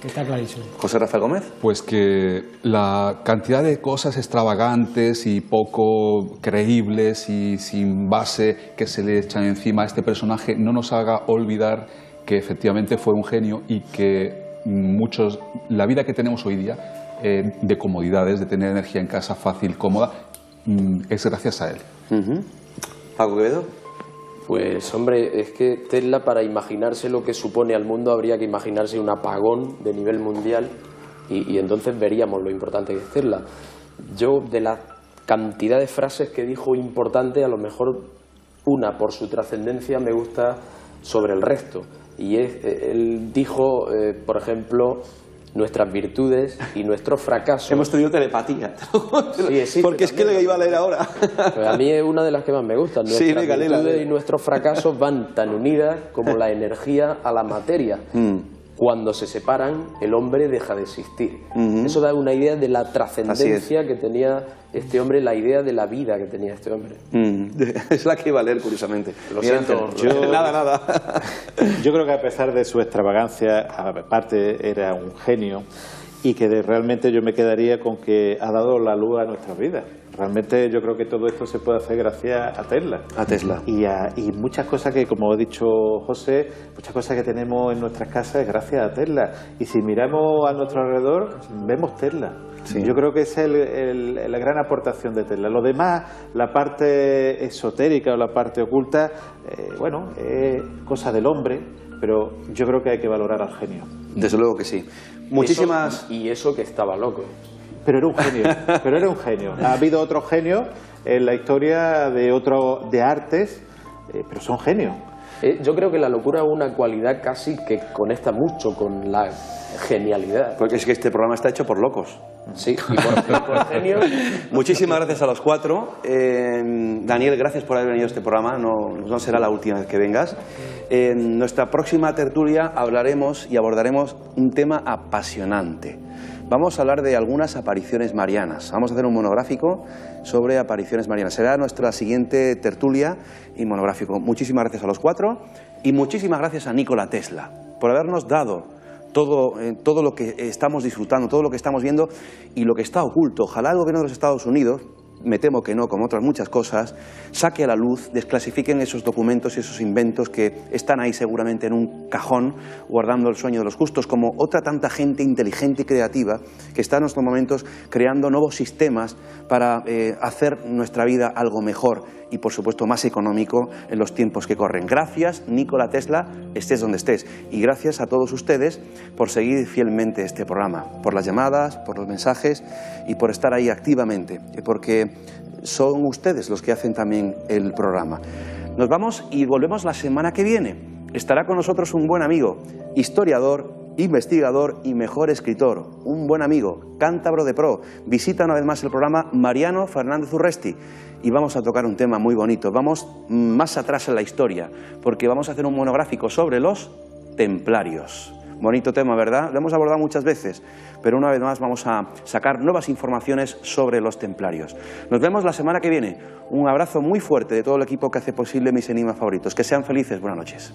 Que está clarísimo. José Rafael Gómez. Pues que la cantidad de cosas extravagantes y poco creíbles y sin base que se le echan encima a este personaje no nos haga olvidar que efectivamente fue un genio y que la vida que tenemos hoy día, de comodidades, de tener energía en casa fácil, cómoda, es gracias a él. ¿Paco Quevedo? Pues hombre, es que Tesla, para imaginarse lo que supone al mundo, habría que imaginarse un apagón de nivel mundial y entonces veríamos lo importante que es Tesla. Yo, de la cantidad de frases que dijo importante, a lo mejor una, por su trascendencia, me gusta sobre el resto. Y él dijo, por ejemplo, nuestras virtudes y nuestros fracasos. Hemos tenido telepatía. Sí, porque es que le iba a leer ahora. Pues a mí es una de las que más me gustan. Nuestras virtudes y nuestros fracasos van tan unidas como la energía a la materia. Cuando se separan, el hombre deja de existir. Eso da una idea de la trascendencia que tenía este hombre, la idea de la vida que tenía este hombre. Es la que iba a leer, curiosamente. Lo siento. Nada. Yo creo que a pesar de su extravagancia, aparte era un genio, y que realmente yo me quedaría con que ha dado la luz a nuestras vidas. Realmente yo creo que todo esto se puede hacer gracias a Tesla. A Tesla. Y muchas cosas que, como ha dicho José, muchas cosas que tenemos en nuestras casas es gracias a Tesla. Y si miramos a nuestro alrededor, vemos Tesla. Sí. Yo creo que esa es la gran aportación de Tesla. Lo demás, la parte esotérica o la parte oculta, es cosa del hombre, pero yo creo que hay que valorar al genio. Desde luego que sí. Muchísimas... Y eso que estaba loco. Pero era un genio. Ha habido otros genios en la historia de artes, pero son genios. Yo creo que la locura es una cualidad casi que conecta mucho con la genialidad. Porque es que este programa está hecho por locos. Sí, y por genios. Muchísimas gracias a los cuatro. Daniel, gracias por haber venido a este programa. No será la última vez que vengas. En nuestra próxima tertulia hablaremos y abordaremos un tema apasionante. Vamos a hablar de algunas apariciones marianas. Vamos a hacer un monográfico sobre apariciones marianas. Será nuestra siguiente tertulia y monográfico. Muchísimas gracias a los cuatro y muchísimas gracias a Nikola Tesla por habernos dado todo lo que estamos disfrutando, todo lo que estamos viendo y lo que está oculto. Ojalá el gobierno de los Estados Unidos, me temo que no, como otras muchas cosas, saque a la luz, desclasifiquen esos documentos y esos inventos que están ahí seguramente en un cajón guardando el sueño de los justos, como otra tanta gente inteligente y creativa que está en estos momentos creando nuevos sistemas para hacer nuestra vida algo mejor y, por supuesto, más económico en los tiempos que corren. Gracias, Nikola Tesla, estés donde estés. Y gracias a todos ustedes por seguir fielmente este programa, por las llamadas, por los mensajes y por estar ahí activamente, porque son ustedes los que hacen también el programa. Nos vamos y volvemos la semana que viene. Estará con nosotros un buen amigo, historiador, investigador y mejor escritor, un buen amigo, cántabro de pro. Visita una vez más el programa Mariano Fernández Urresti y vamos a tocar un tema muy bonito. Vamos más atrás en la historia porque vamos a hacer un monográfico sobre los templarios. Bonito tema, ¿verdad? Lo hemos abordado muchas veces, pero una vez más vamos a sacar nuevas informaciones sobre los templarios. Nos vemos la semana que viene. Un abrazo muy fuerte de todo el equipo que hace posible mis enigmas favoritos. Que sean felices. Buenas noches.